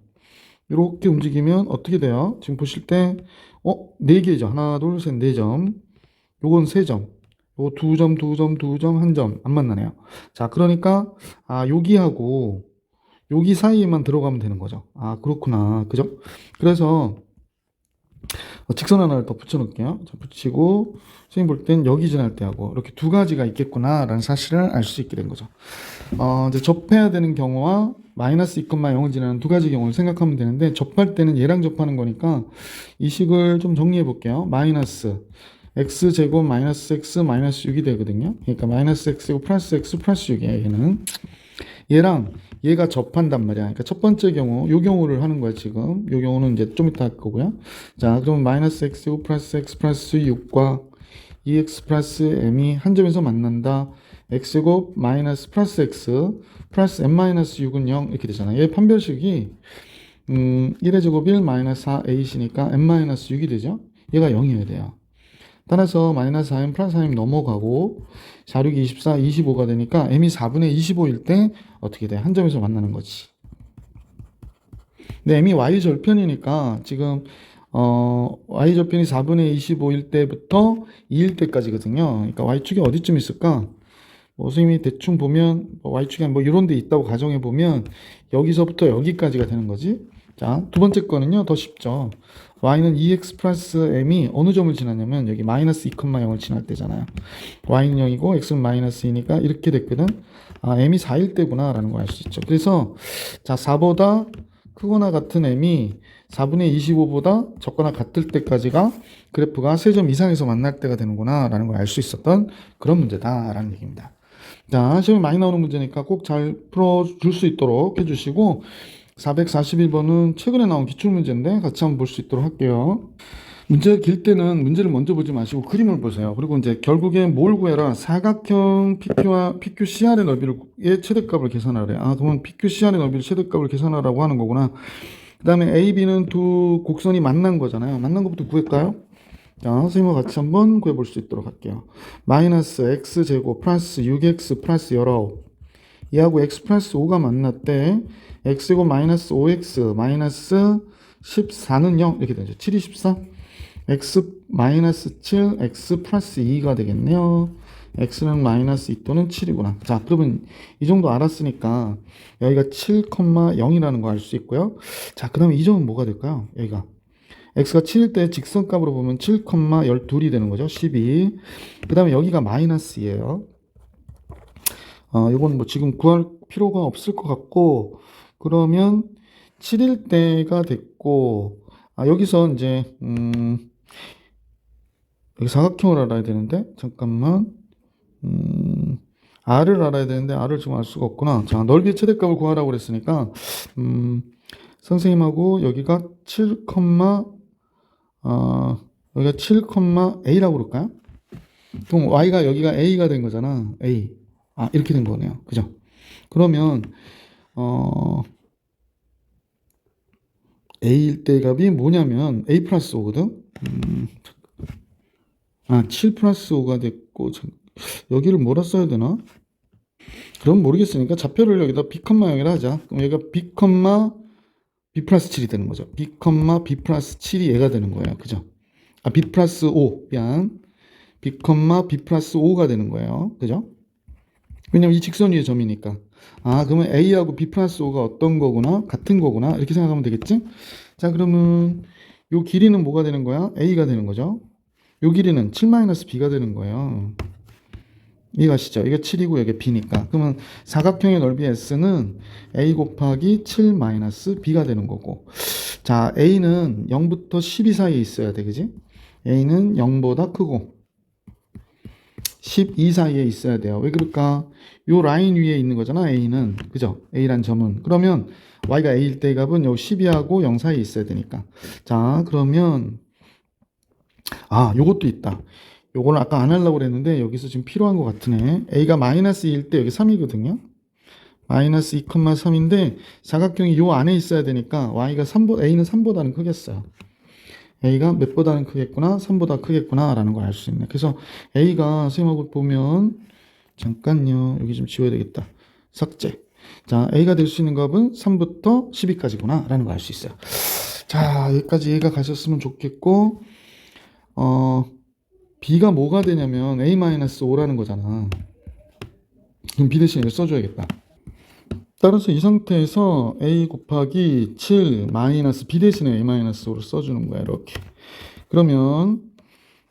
이렇게 움직이면 어떻게 돼요? 지금 보실 때, 4개죠. 하나, 둘, 셋, 4점. 요건 3점. 요거 2점, 2점, 2점, 1점. 안 만나네요. 자, 그러니까, 여기하고, 여기 사이에만 들어가면 되는 거죠. 그렇구나. 그죠? 그래서, 직선 하나를 더 붙여놓을게요. 자, 붙이고 선생님 볼 땐 여기 지날 때 하고 이렇게 두 가지가 있겠구나 라는 사실을 알 수 있게 된 거죠. 이제 접해야 되는 경우와 마이너스 2,0을 지나는 두 가지 경우를 생각하면 되는데 접할 때는 얘랑 접하는 거니까 이 식을 좀 정리해 볼게요. 마이너스 x제곱 마이너스 x 마이너스 6이 되거든요. 그러니까 마이너스 x제곱 플러스 x 플러스 6이에요. 얘는 얘랑 얘가 접한단 말이야. 그러니까 첫 번째 경우, 요 경우를 하는 거야, 지금. 요 경우는 이제 좀 이따 할 거고요. 자, 그러면 마이너스 x제곱 플러스 x 플러스 6과 2x 플러스 m이 한 점에서 만난다. x제곱 마이너스 플러스 x 플러스 m 마이너스 6은 0 이렇게 되잖아. 얘 판별식이 1의 제곱 1 마이너스 4a시니까 m 마이너스 6이 되죠. 얘가 0이어야 돼요. 따라서 마이너스 4m 플러스 4m 넘어가고 4, 6, 24, 25가 되니까 m이 4분의 25일 때 어떻게 돼? 한 점에서 만나는 거지. 근데 m이 y절편이니까 지금 y절편이 4분의 25일 때부터 2일 때까지거든요. 그러니까 y축이 어디쯤 있을까? 선생님이 대충 보면 y축이 뭐 이런 데 있다고 가정해 보면 여기서부터 여기까지가 되는 거지. 자, 두 번째 거는요, 더 쉽죠. y는 2x 플러스 m이 어느 점을 지나냐면 여기 마이너스 2,0을 지날 때잖아요. y는 0이고 x는 마이너스 2니까 이렇게 됐거든. m이 4일 때구나 라는 걸 알 수 있죠. 그래서 자, 4보다 크거나 같은 m이 4분의 25보다 적거나 같을 때까지가 그래프가 3점 이상에서 만날 때가 되는구나 라는 걸 알 수 있었던 그런 문제다 라는 얘기입니다. 자, 시험에 많이 나오는 문제니까 꼭 잘 풀어줄 수 있도록 해주시고 441번은 최근에 나온 기출문제인데 같이 한번 볼 수 있도록 할게요. 문제가 길 때는 문제를 먼저 보지 마시고 그림을 보세요. 그리고 이제 결국에 뭘 구해라? 사각형 PQ와 PQCR의 너비의 최대값을 계산하래. 아, 그러면 PQCR의 너비의 최대값을 계산하라고 하는 거구나. 그 다음에 A, B는 두 곡선이 만난 거잖아요. 만난 것부터 구할까요? 자, 선생님과 같이 한번 구해볼 수 있도록 할게요. 마이너스 X제곱 플러스 6X 플러스 19 이하고 X 플러스 5가 만났대. X제곱 마이너스 5X 마이너스 14는 0 이렇게 되죠. 7이 14. X 마이너스 7, X 플러스 2가 되겠네요. X는 마이너스 2 또는 7이구나. 자, 그러면 이 정도 알았으니까 여기가 7,0이라는 거 알 수 있고요. 자, 그 다음에 이 점은 뭐가 될까요? 여기가 X가 7일 때 직선값으로 보면 7,12이 되는 거죠. 12. 그 다음에 여기가 마이너스 2예요. 요건 뭐 지금 구할 필요가 없을 것 같고, 그러면 7일 때가 됐고, 여기서 이제, 여기 사각형을 알아야 되는데, 잠깐만, R을 알아야 되는데, R을 지금 알 수가 없구나. 자, 넓이의 최대값을 구하라고 그랬으니까, 선생님하고 여기가 7, 여기가 7, A라고 그럴까요? 그럼 Y가 여기가 A가 된 거잖아. A. 이렇게 된 거네요. 그죠? 그러면, A일 때 값이 뭐냐면, A 플러스 5거든? 7 플러스 5가 됐고, 여기를 뭐라 써야 되나? 그럼 모르겠으니까 좌표를 여기다 B, 0이라 하자. 그럼 여기가 B, B 플러스 7이 되는 거죠. B, B 플러스 7이 얘가 되는 거예요. 그죠? B 플러스 5, 미안. B, B 플러스 5가 되는 거예요. 그죠? 왜냐면 이 직선 위의 점이니까. 그러면 A하고 B 플러스 5가 어떤 거구나? 같은 거구나? 이렇게 생각하면 되겠지? 자, 그러면 요 길이는 뭐가 되는 거야? A가 되는 거죠. 요 길이는 7-B가 되는 거예요. 이해가시죠? 이게 7이고 이게 B니까. 그러면 사각형의 넓이 S는 A 곱하기 7-B가 되는 거고. 자, A는 0부터 12 사이에 있어야 돼. 그지? A는 0보다 크고 12 사이에 있어야 돼요. 왜 그럴까? 요 라인 위에 있는 거잖아. A는. 그죠? A란 점은. 그러면 Y가 A일 때 값은 요 12하고 0 사이에 있어야 되니까. 자, 그러면 요것도 있다. 요거는 아까 안 하려고 그랬는데 여기서 지금 필요한 것 같으네. A가 마이너스 2일 때 여기 3이거든요. 마이너스 2,3인데 사각형이 요 안에 있어야 되니까 Y가 A는 3보다는 크겠어요. A가 몇 보다는 크겠구나, 3보다 크겠구나 라는 걸 알 수 있네. 그래서 A가 선생님하고 보면 잠깐요, 여기 좀 지워야 되겠다. 삭제. 자, A가 될 수 있는 값은 3부터 12까지구나 라는 걸 알 수 있어요. 자, 여기까지 이해가 가셨으면 좋겠고, B가 뭐가 되냐면 A-5라는 거잖아. 그럼 B 대신 이걸 써줘야겠다. 따라서 이 상태에서 A 곱하기 7 마이너스 B 대신에 A-5를 써주는 거야. 이렇게. 그러면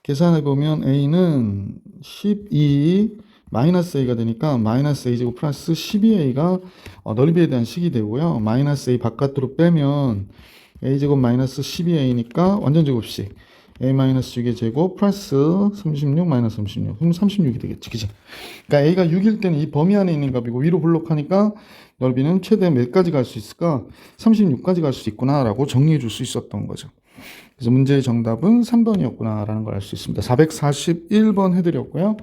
계산해보면 A는 12 마이너스 A가 되니까 마이너스 A제곱 플러스 12A가 넓이에 대한 식이 되고요. 마이너스 A 바깥으로 빼면 A제곱 마이너스 12A니까 완전 제곱식 A-6의 제곱 플러스 36 마이너스 36 그럼 36이 되겠지. 그치? 그러니까 A가 6일 때는 이 범위 안에 있는 값이고 위로 블록하니까 넓이는 최대 몇까지 갈 수 있을까? 36까지 갈 수 있구나 라고 정리해 줄 수 있었던 거죠. 그래서 문제의 정답은 3번이었구나 라는 걸 알 수 있습니다. 441번 해드렸고요.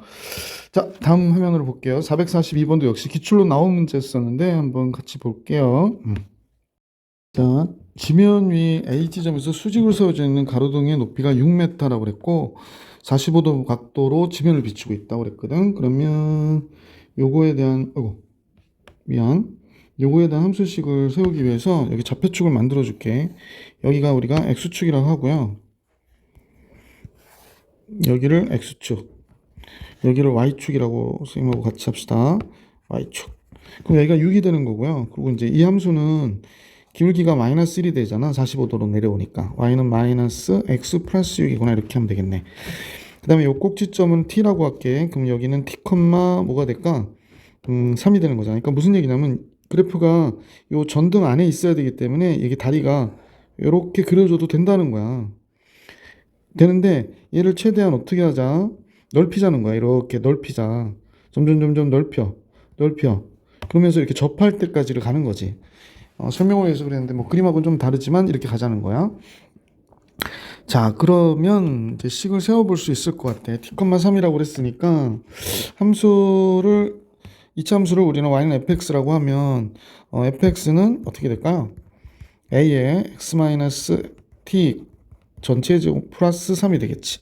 자, 다음 화면으로 볼게요. 442번도 역시 기출로 나온 문제였었는데 한번 같이 볼게요. 자, 지면 위 H점에서 수직으로 세워져 있는 가로등의 높이가 6m라고 그랬고 45도 각도로 지면을 비추고 있다고 그랬거든. 그러면 요거에 대한 요거에 대한 함수식을 세우기 위해서 여기 좌표축을 만들어 줄게. 여기가 우리가 X축이라고 하고요. 여기를 X축, 여기를 Y축이라고 선생님하고 같이 합시다. Y축. 그럼 여기가 6이 되는 거고요. 그리고 이제 이 함수는 기울기가 마이너스 1이 되잖아. 45도로 내려오니까. Y는 마이너스 X 플러스 6이구나. 이렇게 하면 되겠네. 그 다음에 요 꼭지점은 T라고 할게. 그럼 여기는 T, 뭐가 될까? 3이 되는 거잖아. 그러니까 무슨 얘기냐면 그래프가 요 전등 안에 있어야 되기 때문에 이게 다리가 이렇게 그려줘도 된다는 거야. 되는데 얘를 최대한 어떻게 하자? 넓히자는 거야. 이렇게 넓히자. 점점 넓혀. 그러면서 이렇게 접할 때까지를 가는 거지. 설명을 위해서 그랬는데 뭐 그림하고는 좀 다르지만 이렇게 가자는 거야. 자, 그러면 이제 식을 세워볼 수 있을 것 같아. t,3이라고 그랬으니까 함수를 이차 함수를 우리는 y는 fx라고 하면 fx는 어떻게 될까요? a에 x-t 전체 제곱 플러스 3이 되겠지.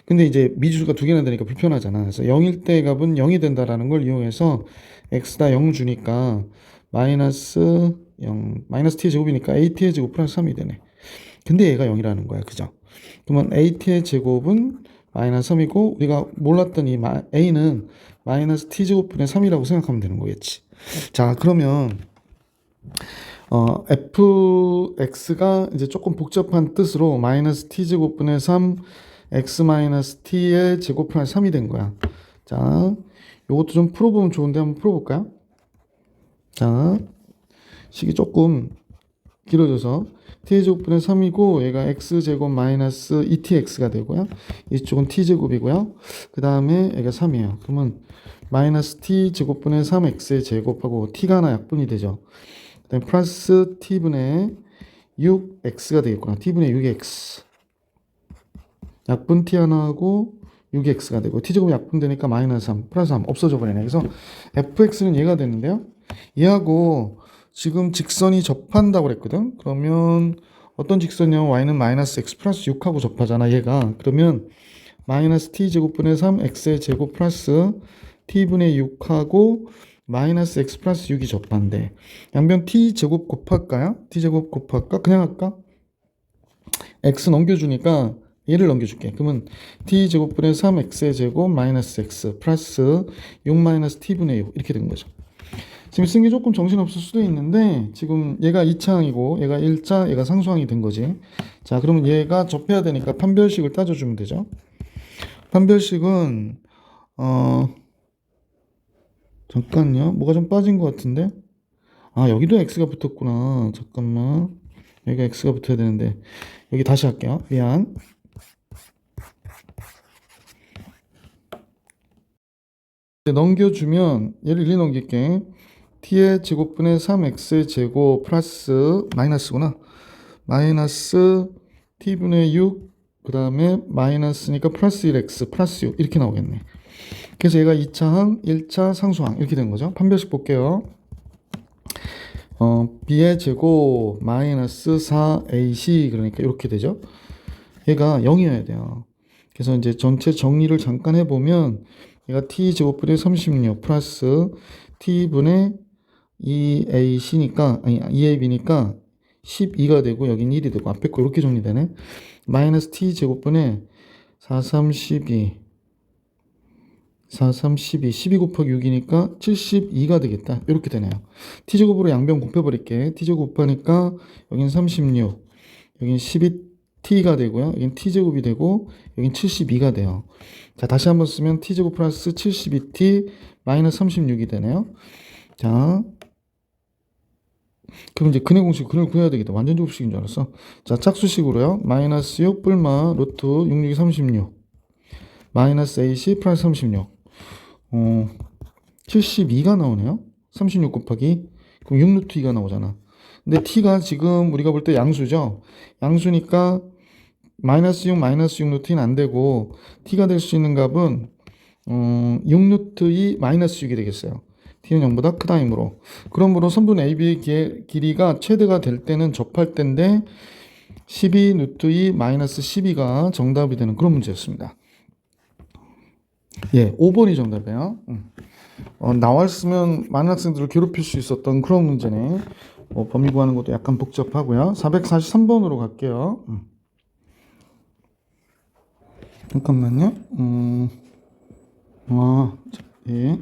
근데 이제 미주수가 두 개나 되니까 불편하잖아. 그래서 0일 때 값은 0이 된다라는 걸 이용해서 x다 0 주니까 마이너스 0, 마이너스 t의 제곱이니까 at의 제곱 플러스 3이 되네. 근데 얘가 0이라는 거야. 그죠? 그러면 at의 제곱은 마이너스 3이고 우리가 몰랐던 이 a는 마이너스 t제곱분의 3이라고 생각하면 되는 거겠지. 자, 그러면 fx가 이제 조금 복잡한 뜻으로 마이너스 t제곱분의 3 x 마이너스 t의 제곱 플러스 3이 된 거야. 자, 요것도 좀 풀어보면 좋은데 한번 풀어볼까요? 자, 식이 조금 길어져서 t의 제곱분의 3이고 얘가 x제곱 마이너스 2tx가 되고요. 이쪽은 t제곱이고요. 그 다음에 얘가 3이에요. 그러면 마이너스 t제곱분의 3x의 제곱하고 t가 하나 약분이 되죠. 그 다음에 플러스 t분의 6x가 되겠구나. t분의 6x 약분 t 하나하고 6x가 되고 t제곱 약분되니까 마이너스 3 플러스 3 없어져 버리네. 그래서 fx는 얘가 되는데요. 얘하고 지금 직선이 접한다고 그랬거든. 그러면 어떤 직선이냐면 y는 마이너스 x 플러스 6하고 접하잖아. 얘가 그러면 마이너스 t제곱분의 3x의 제곱 플러스 t분의 6하고 마이너스 x 플러스 6이 접한대. 양변 t제곱 곱할까요? t제곱 곱할까? 그냥 할까? x 넘겨주니까 얘를 넘겨줄게. 그러면 t제곱분의 3x의 제곱 마이너스 x 플러스 6 마이너스 t분의 6 이렇게 된 거죠. 지금 쓴 게 조금 정신없을 수도 있는데 지금 얘가 2차항이고 얘가 1차 얘가 상수항이 된 거지. 자, 그러면 얘가 접해야 되니까 판별식을 따져주면 되죠. 판별식은 잠깐요. 뭐가 좀 빠진 것 같은데. 아, 여기도 x가 붙었구나. 잠깐만. 여기가 x가 붙어야 되는데 여기 다시 할게요. 미안. 넘겨주면 얘를 일리 넘길게. t의 제곱분의 3x의 제곱 플러스 마이너스구나. 마이너스 t분의 6, 그 다음에 마이너스니까 플러스 1x 플러스 6 이렇게 나오겠네. 그래서 얘가 2차항, 1차 상수항 이렇게 된 거죠. 판별식 볼게요. b의 제곱 마이너스 4ac 그러니까 이렇게 되죠. 얘가 0이어야 돼요. 그래서 이제 전체 정리를 잠깐 해보면 얘가 t제곱분의 36 플러스 t분의 2ac니까 아니 2ab니까 12가 되고 여긴 1이 되고 앞에 거 이렇게 정리되네. 마이너스 t제곱분의 4, 3, 12 4, 3, 12 12 곱하기 6이니까 72가 되겠다. 이렇게 되네요. t제곱으로 양변 곱해버릴게. t제곱 곱하니까 여긴 36 여긴 12t가 되고요. 여긴 t제곱이 되고 여긴 72가 돼요. 자, 다시 한번 쓰면 t제곱 플러스 72t 마이너스 36이 되네요. 자, 그럼 이제 근의 공식 근을 구해야 되겠다. 완전 제곱식인 줄 알았어. 자, 짝수식으로요. 마이너스 6 뿔마 루트 66이 36 마이너스 ac 플러스 36 72가 나오네요. 36 곱하기 그럼 6 루트 2가 나오잖아. 근데 t가 지금 우리가 볼 때 양수죠. 양수니까 마이너스 6 루트 2는 안 되고 t가 될 수 있는 값은 6 루트 2 마이너스 6이 되겠어요. t는 0보다 크다 이므로. 그러므로 선분 AB의 길이가 최대가 될 때는 접할 때인데 12 루트 2 마이너스 12가 정답이 되는 그런 문제였습니다. 예, 5번이 정답이에요. 나왔으면 많은 학생들을 괴롭힐 수 있었던 그런 문제네. 범위 구하는 것도 약간 복잡하고요. 443번으로 갈게요. 잠깐만요. 예.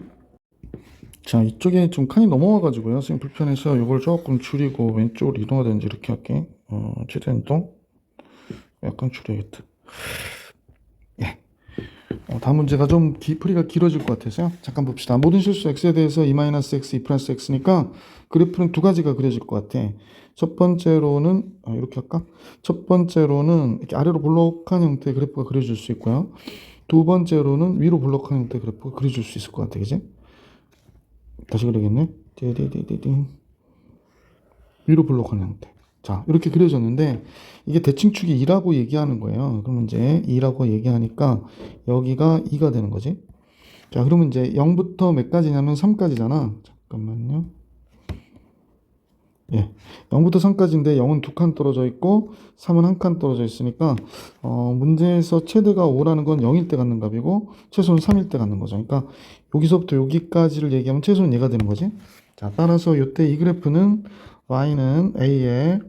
자, 이쪽에 좀 칸이 넘어와가지고요. 선생님 불편해서 이걸 조금 줄이고 왼쪽으로 이동하든지 이렇게 할게. 최대한 이동. 약간 줄여야겠다. 예. 다음 문제가 좀 풀이가 길어질 것 같아서요. 잠깐 봅시다. 모든 실수 x에 대해서 2-x, 2+x니까 그래프는 두 가지가 그려질 것 같아. 첫 번째로는 이렇게 할까? 첫 번째로는 이렇게 아래로 볼록한 형태의 그래프가 그려질 수 있고요. 두 번째로는 위로 볼록한 형태의 그래프가 그려질 수 있을 것 같아. 그지? 다시 그려야겠네. 띠디디디딩. 위로 블록하는 형태. 자, 이렇게 그려졌는데 이게 대칭축이 2라고 얘기하는 거예요. 그러면 이제 2라고 얘기하니까 여기가 2가 되는 거지. 자, 그러면 이제 0부터 몇 가지냐면 3까지잖아. 잠깐만요. 예. 0부터 3까지인데 0은 2칸 떨어져 있고 3은 1칸 떨어져 있으니까 문제에서 최대가 5라는 건 0일 때 갖는 값이고 최소는 3일 때 갖는 거죠. 그러니까 여기서부터 여기까지를 얘기하면 최소는 얘가 되는 거지. 자, 따라서 이때 이 그래프는 y는 a에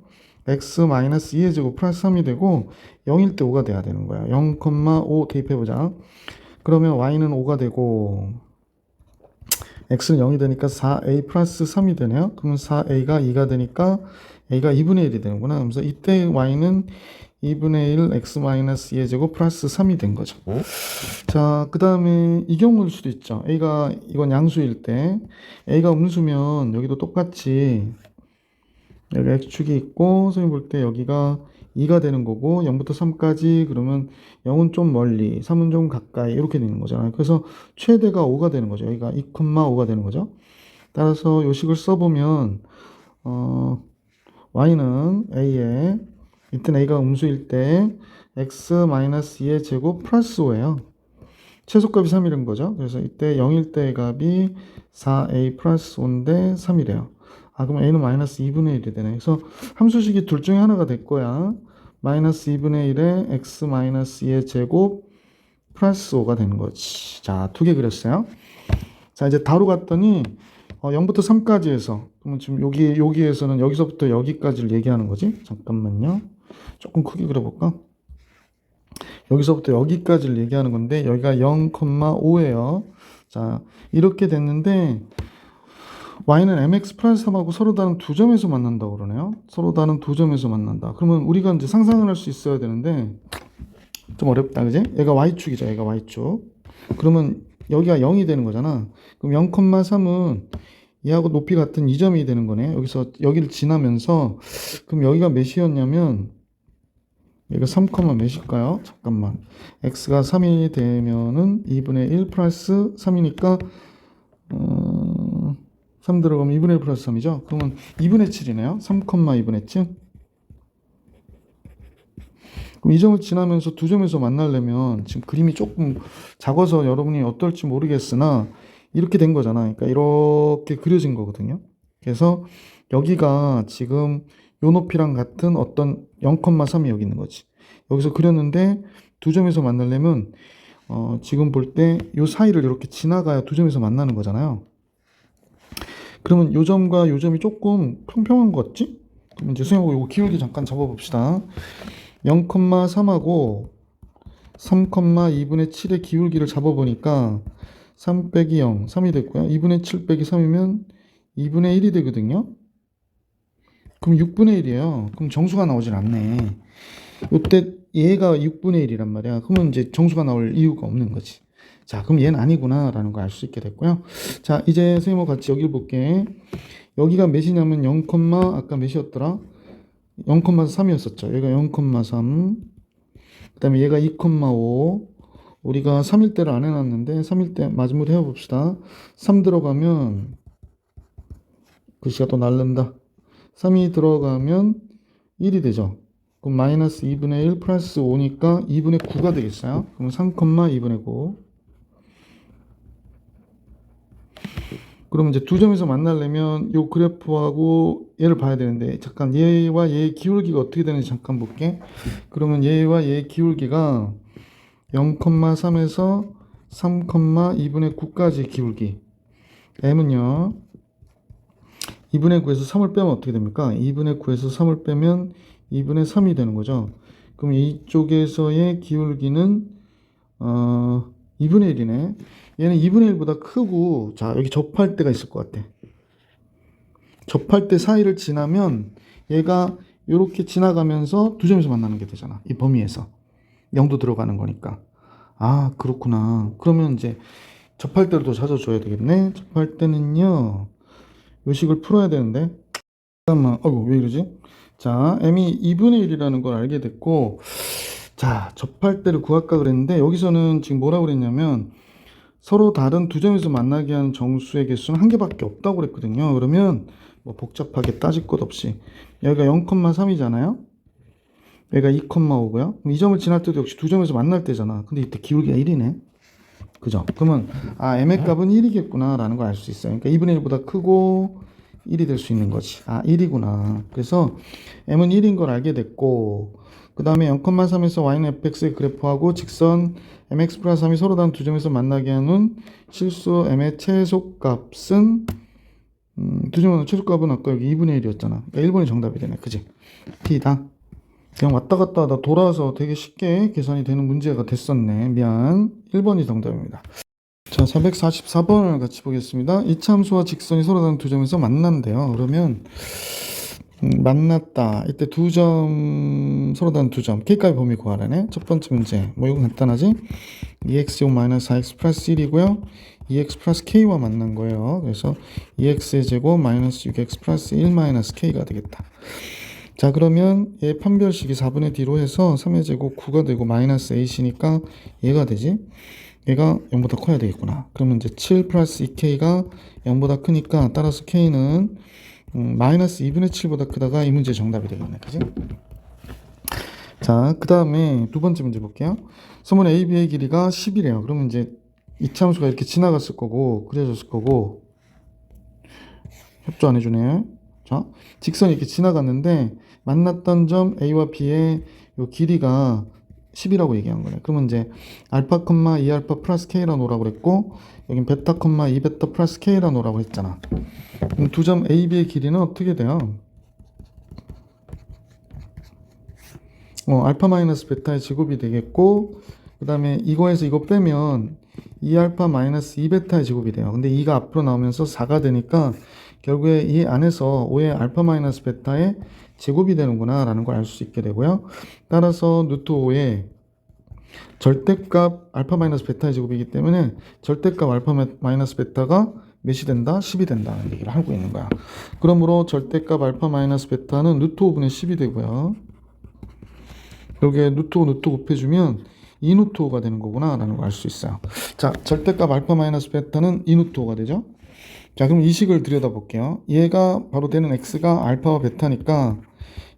x-2의 제곱 플러스 3이 되고 0일 때 5가 돼야 되는 거야. 0,5 대입해보자. 그러면 y는 5가 되고 x는 0이 되니까 4a 플러스 3이 되네요. 그러면 4a가 2가 되니까 a가 2분의 1이 되는구나. 그래서 이때 y는 2분의 1 x-2의 제곱 플러스 3이 된 거죠. 자, 그 다음에 이 경우일 수도 있죠. a가 이건 양수일 때 a가 음수면 여기도 똑같이 여기 x축이 있고 선생님 볼 때 여기가 2가 되는 거고 0부터 3까지 그러면 0은 좀 멀리 3은 좀 가까이 이렇게 되는 거잖아요. 그래서 최대가 5가 되는 거죠. 여기가 2,5가 되는 거죠. 따라서 요 식을 써보면 y는 a에 이때 a가 음수일 때 x-2의 제곱 플러스 5예요. 최소값이 3이라는 거죠. 그래서 이때 0일 때 값이 4a 플러스 5인데 3이래요. 아, 그럼 a는 마이너스 2분의 1이 되네. 그래서 함수식이 둘 중에 하나가 될 거야. 마이너스 2분의 1에 x 마이너스 2의 제곱 플러스 5가 되는 거지. 자, 두 개 그렸어요. 자, 이제 다루 갔더니 0부터 3까지 해서 그러면 지금 여기에서는 여기서부터 여기까지를 얘기하는 거지. 잠깐만요. 조금 크게 그려볼까? 여기서부터 여기까지를 얘기하는 건데 여기가 0,5예요. 자, 이렇게 됐는데 y는 mx 플러스 3하고 서로 다른 두 점에서 만난다고 그러네요. 서로 다른 두 점에서 만난다. 그러면 우리가 이제 상상을 할 수 있어야 되는데 좀 어렵다, 그지? 얘가 y축이죠. 얘가 y축. 그러면 여기가 0이 되는 거잖아. 그럼 0,3은 얘하고 높이 같은 이 점이 되는 거네. 여기서 여기를 지나면서 그럼 여기가 몇이었냐면 여기가 3, 몇일까요? 잠깐만. x가 3이 되면은 2분의 1 플러스 3이니까 3 들어가면 2분의 1 플러스 3이죠. 그러면 2분의 7이네요. 3, 2분의 7. 그럼 이 점을 지나면서 두 점에서 만나려면 지금 그림이 조금 작아서 여러분이 어떨지 모르겠으나 이렇게 된 거잖아. 그러니까 이렇게 그려진 거거든요. 그래서 여기가 지금 요 높이랑 같은 어떤 0,3이 여기 있는 거지. 여기서 그렸는데 두 점에서 만나려면 지금 볼 때 요 사이를 이렇게 지나가야 두 점에서 만나는 거잖아요. 그러면 요 점과 요 점이 조금 평평한 것 같지? 그럼 이제 선생님하고 요거 기울기 잠깐 잡아봅시다. 0,3하고 3,2분의 7의 기울기를 잡아보니까 3 빼기 0, 3이 됐고요. 2분의 7 빼기 3이면 2분의 1이 되거든요. 그럼 6분의 1이에요. 그럼 정수가 나오질 않네. 이때 얘가 6분의 1이란 말이야. 그러면 이제 정수가 나올 이유가 없는 거지. 자, 그럼 얘는 아니구나 라는 걸 알 수 있게 됐고요. 자, 이제 선생님하고 같이 여기를 볼게. 여기가 몇이냐면 0, 아까 몇이었더라? 0,3이었었죠. 얘가 0,3. 그 다음에 얘가 2,5. 우리가 3일대를 안 해놨는데 3일대 마지막으로 해봅시다. 3 들어가면 글씨가 또 날른다. 3이 들어가면 1이 되죠. 그럼 마이너스 2분의 1 플러스 5니까 2분의 9가 되겠어요. 그럼 3,2분의 9. 그러면 이제 두 점에서 만나려면 요 그래프하고 얘를 봐야 되는데 잠깐 얘와 얘의 기울기가 어떻게 되는지 잠깐 볼게. 그러면 얘와 얘의 기울기가 0,3에서 3,2분의 9까지 기울기. m은요. 2분의 9에서 3을 빼면 어떻게 됩니까? 2분의 9에서 3을 빼면 2분의 3이 되는 거죠. 그럼 이쪽에서의 기울기는 2분의 1이네. 얘는 2분의 1보다 크고 자 여기 접할 때가 있을 것 같아. 접할 때 사이를 지나면 얘가 이렇게 지나가면서 두 점에서 만나는 게 되잖아. 이 범위에서 0도 들어가는 거니까. 아 그렇구나. 그러면 이제 접할 때를 더 찾아줘야 되겠네. 접할 때는요 요 식을 풀어야 되는데 잠깐만 어이구 왜 이러지? 자 m이 2분의 1이라는 걸 알게 됐고 자 접할 때를 구할까 그랬는데 여기서는 지금 뭐라고 그랬냐면 서로 다른 두 점에서 만나게 하는 정수의 개수는 한 개밖에 없다고 그랬거든요. 그러면 뭐 복잡하게 따질 것 없이 여기가 0,3이잖아요. 여기가 2,5고요. 이 점을 지날 때도 역시 두 점에서 만날 때잖아. 근데 이때 기울기가 1이네. 그죠? 그러면 m의 값은 1이겠구나 라는 걸 알 수 있어요. 그러니까 2분의 1보다 크고 1이 될 수 있는 거지. 1이구나. 그래서 m은 1인 걸 알게 됐고, 그 다음에 0,3에서 y는 fx의 그래프하고 직선 mx 플러스 3이 서로 다른 두 점에서 만나게 하는 실수 m의 최소값은 두 점의 최소값은 아까 여기 2분의 1이었잖아. 그러니까 1번이 정답이 되네. 그지? T다. 그냥 왔다 갔다 하다 돌아와서 되게 쉽게 계산이 되는 문제가 됐었네. 미안. 1번이 정답입니다. 자, 444번을 같이 보겠습니다. 이차함수와 직선이 서로 다른 두 점에서 만난대요. 그러면 만났다. 이때 두 점, 서로 다른 두 점. k값의 범위 구하라네. 첫 번째 문제. 뭐 이건 간단하지? 2x-4x 플러스 1이고요. 2x 플러스 k와 만난 거예요. 그래서 2x의 제곱 마이너스 6x 플러스 1 마이너스 k가 되겠다. 자, 그러면 얘 판별식이 4분의 d로 해서 3의 제곱 9가 되고 마이너스 8이니까 얘가 되지. 얘가 0보다 커야 되겠구나. 그러면 이제 7 플러스 2k가 0보다 크니까 따라서 k는 마이너스 2분의 7보다 크다가 이 문제 정답이 되겠네. 그지? 자, 그 다음에 두 번째 문제 볼게요. 선분 AB의 길이가 10이래요. 그러면 이제 이차함수가 이렇게 지나갔을 거고 그려졌을 거고 협조 안 해주네. 자, 직선이 이렇게 지나갔는데 만났던 점 A와 B의 요 길이가 10이라고 얘기한 거네. 그러면 이제 알파, 2알파 플러스 K라 놓으라고 그랬고 여긴 베타, 2베타 플러스 K라 놓으라고 했잖아. 그럼 두 점 A, B의 길이는 어떻게 돼요? 알파 마이너스 베타의 제곱이 되겠고 그 다음에 이거에서 이거 빼면 2알파 마이너스 2베타의 제곱이 돼요. 근데 2가 앞으로 나오면서 4가 되니까 결국에 이 안에서 5의 알파 마이너스 베타의 제곱이 되는구나 라는 걸 알 수 있게 되고요. 따라서 루트 5의 절대값 알파 마이너스 베타의 제곱이기 때문에 절대값 알파 마이너스 베타가 몇이 된다? 10이 된다는 얘기를 하고 있는 거야. 그러므로 절대값 알파 마이너스 베타는 루트 5분의 10이 되고요. 여기에 루트 5 곱해주면 2 루트 5가 되는 거구나 라는 걸 알 수 있어요. 자, 절대값 알파 마이너스 베타는 2 루트 5가 되죠. 자, 그럼 이 식을 들여다볼게요. 얘가 바로 되는 x가 알파와 베타니까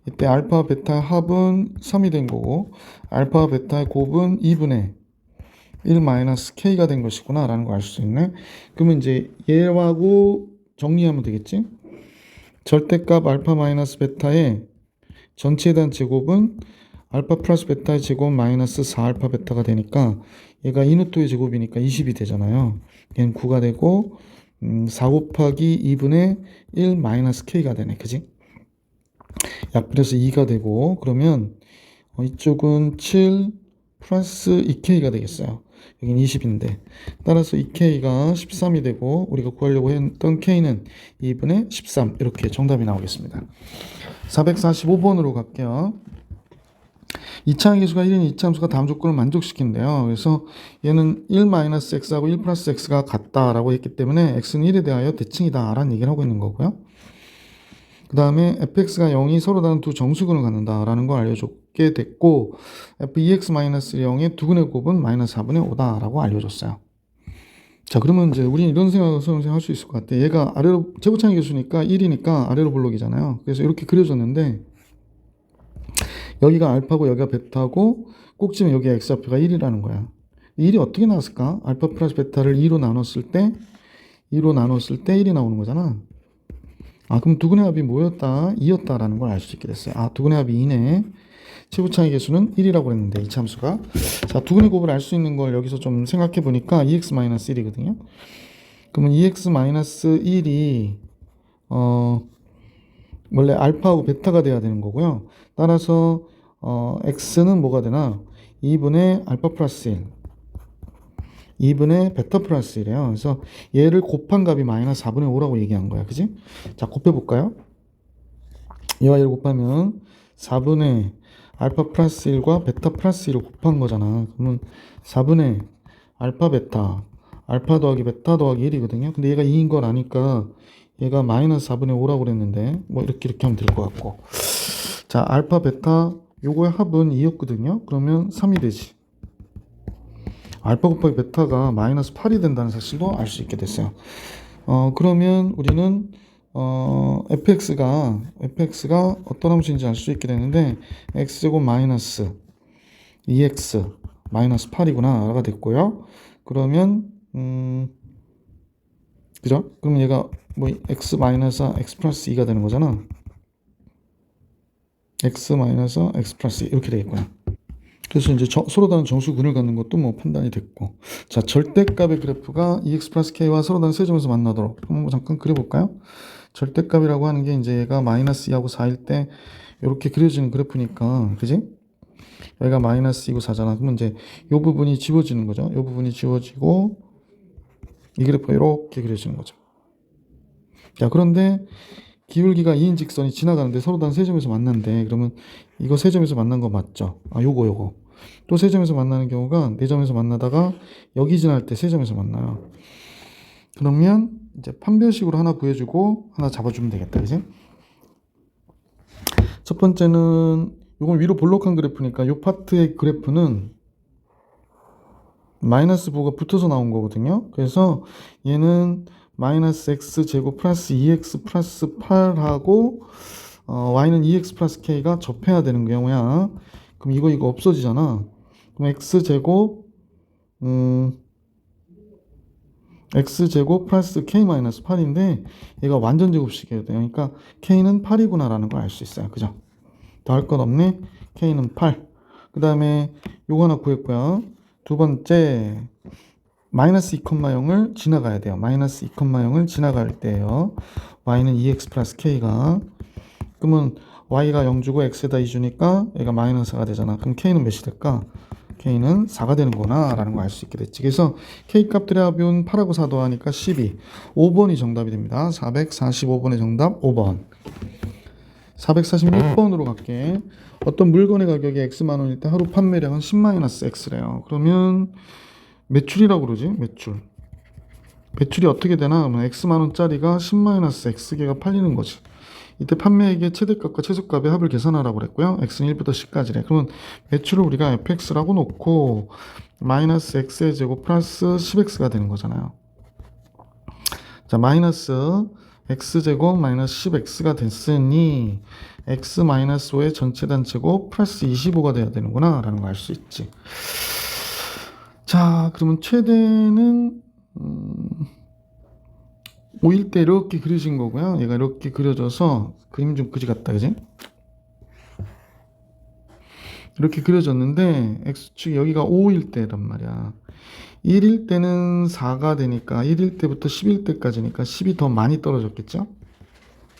이때 알파와 베타의 합은 3이 된 거고 알파와 베타의 곱은 2분의 1 마이너스 k가 된 것이구나 라는 걸 알 수 있네. 그러면 이제 얘하고 정리하면 되겠지. 절대값 알파 마이너스 베타의 전체에 대한 제곱은 알파 플러스 베타의 제곱 마이너스 4알파 베타가 되니까 얘가 2루트의 제곱이니까 20이 되잖아요. 얘는 9가 되고 4 곱하기 2분의 1 마이너스 k가 되네. 그지? 약분해서 2가 되고 그러면 이쪽은 7 플러스 2k가 되겠어요. 여긴 20인데 따라서 2k가 13이 되고 우리가 구하려고 했던 k는 2분의 13 이렇게 정답이 나오겠습니다. 445번으로 갈게요. 이차함 계수가 1인 이차함수가 다음 조건을 만족시킨대요. 그래서 얘는 1-x하고 1 플러스 x가 같다라고 했기 때문에 x는 1에 대하여 대칭이다 라는 얘기를 하고 있는 거고요. 그 다음에 fx가 0이 서로 다른 두 정수근을 갖는다 라는 걸 알려줬게 됐고 f2x-0의 두근의 곱은 마이너스 4분의 5다 라고 알려줬어요. 자, 그러면 이제 우리는 이런 생각을 할 수 있을 것 같아. 얘가 아래로 제곱차항 계수니까 1이니까 아래로 볼록이잖아요. 그래서 이렇게 그려졌는데 여기가 알파고 여기가 베타고 꼭지면 여기가 x좌표가 1이라는 거야. 1이 어떻게 나왔을까? 알파 플러스 베타를 2로 나눴을 때 1이 나오는 거잖아. 그럼 두근의 합이 뭐였다? 2였다라는 걸 알 수 있게 됐어요. 두근의 합이 2네. 최고차의 개수는 1이라고 했는데 이 참수가. 자, 두근의 곱을 알 수 있는 걸 여기서 좀 생각해 보니까 2x-1이거든요. 그러면 2x-1이 원래 알파하고 베타가 돼야 되는 거고요. 따라서 x는 뭐가 되나? 2분의 알파 플러스 1 2분의 베타 플러스 1이에요. 그래서 얘를 곱한 값이 마이너스 4분의 5라고 얘기한 거야. 그지? 자, 곱해볼까요? 얘와 얘를 곱하면 4분의 알파 플러스 1과 베타 플러스 1을 곱한 거잖아. 그러면 4분의 알파 베타 알파 더하기 베타 더하기 1이거든요. 근데 얘가 2인 걸 아니까 얘가 마이너스 4분의 5라고 그랬는데 뭐 이렇게 하면 될 것 같고. 자, 알파 베타 요거의 합은 2였거든요. 그러면 3이 되지. 알파 곱하기 베타가 마이너스 8이 된다는 사실도 알 수 있게 됐어요. 그러면 우리는 fx가 어떤 함수인지 알 수 있게 되는데 x제곱 마이너스 2x 마이너스 8이구나가 됐고요. 그러면 그죠? 그럼 얘가 뭐 x 마이너스 x 플러스 2가 되는 거잖아. x 마이너스 x 플러스 2 이렇게 되겠구나. 그래서 이제 서로 다른 정수근을 갖는 것도 뭐 판단이 됐고. 자, 절대값의 그래프가 2x 플러스 k와 서로 다른 세점에서 만나도록 한번 잠깐 그려볼까요? 절대값이라고 하는 게 이제 얘가 마이너스 2하고 4일 때 이렇게 그려지는 그래프니까, 그지? 여기가 마이너스 2고 4잖아. 그러면 이제 이 부분이 지워지는 거죠. 이 부분이 지워지고 이 그래프가 이렇게 그려지는 거죠. 자, 그런데 기울기가 2인 직선이 지나가는데 서로 다른 세점에서 만난대. 그러면 이거 세점에서 만난 거 맞죠? 아, 요거. 또 세점에서 만나는 경우가 4점에서 만나다가 여기 지날 때 세점에서 만나요. 그러면 이제 판별식으로 하나 구해주고 하나 잡아주면 되겠다, 그지? 첫 번째는 이건 위로 볼록한 그래프니까 이 파트의 그래프는 마이너스 부호가 붙어서 나온 거거든요. 그래서 얘는 마이너스 x제곱 플러스 2x 플러스 8하고 y는 2x 플러스 k가 접해야 되는 경우야. 그럼 이거 없어지잖아. 그럼 x제곱 플러스 k 마이너스 8인데 얘가 완전 제곱식이어야 돼요. 그러니까 k는 8이구나 라는 걸 알 수 있어요. 그죠? 더 할 것 없네. k는 8. 그 다음에 요거 하나 구했고요. 두 번째 마이너스 2,0을 지나가야 돼요. 마이너스 2,0을 지나갈 때요. y는 2x 플러스 k가, 그러면 y가 0 주고 x에다 2 주니까 얘가 마이너스가 되잖아. 그럼 k는 몇이 될까? k는 4가 되는구나 라는 걸 알 수 있게 됐지. 그래서 k 값들의 합은 8하고 4 더하니까 12. 5번이 정답이 됩니다. 445번의 정답 5번. 446번으로 갈게. 어떤 물건의 가격이 x만 원일 때 하루 판매량은 10-x래요. 그러면 매출이라고 그러지? 매출이 어떻게 되나? 그러면 x만 원짜리가 10-x개가 팔리는 거지. 이때 판매액의 최대값과 최소값의 합을 계산하라고 그랬고요. x는 1부터 10까지래. 그러면 매출을 우리가 fx라고 놓고 마이너스 x의 제곱 플러스 10x가 되는 거잖아요. 자, 마이너스 x제곱 마이너스 10x가 됐으니 x 마이너스 5의 전체 단체곱 플러스 25가 돼야 되는구나 라는 걸 알 수 있지. 자, 그러면 최대는 5일 때 이렇게 그려진 거고요. 얘가 이렇게 그려져서 그림 좀 그지 같다, 그지? 이렇게 그려졌는데 x축이 여기가 5일 때란 말이야. 1일 때는 4가 되니까 1일 때부터 10일 때까지니까 10이 더 많이 떨어졌겠죠?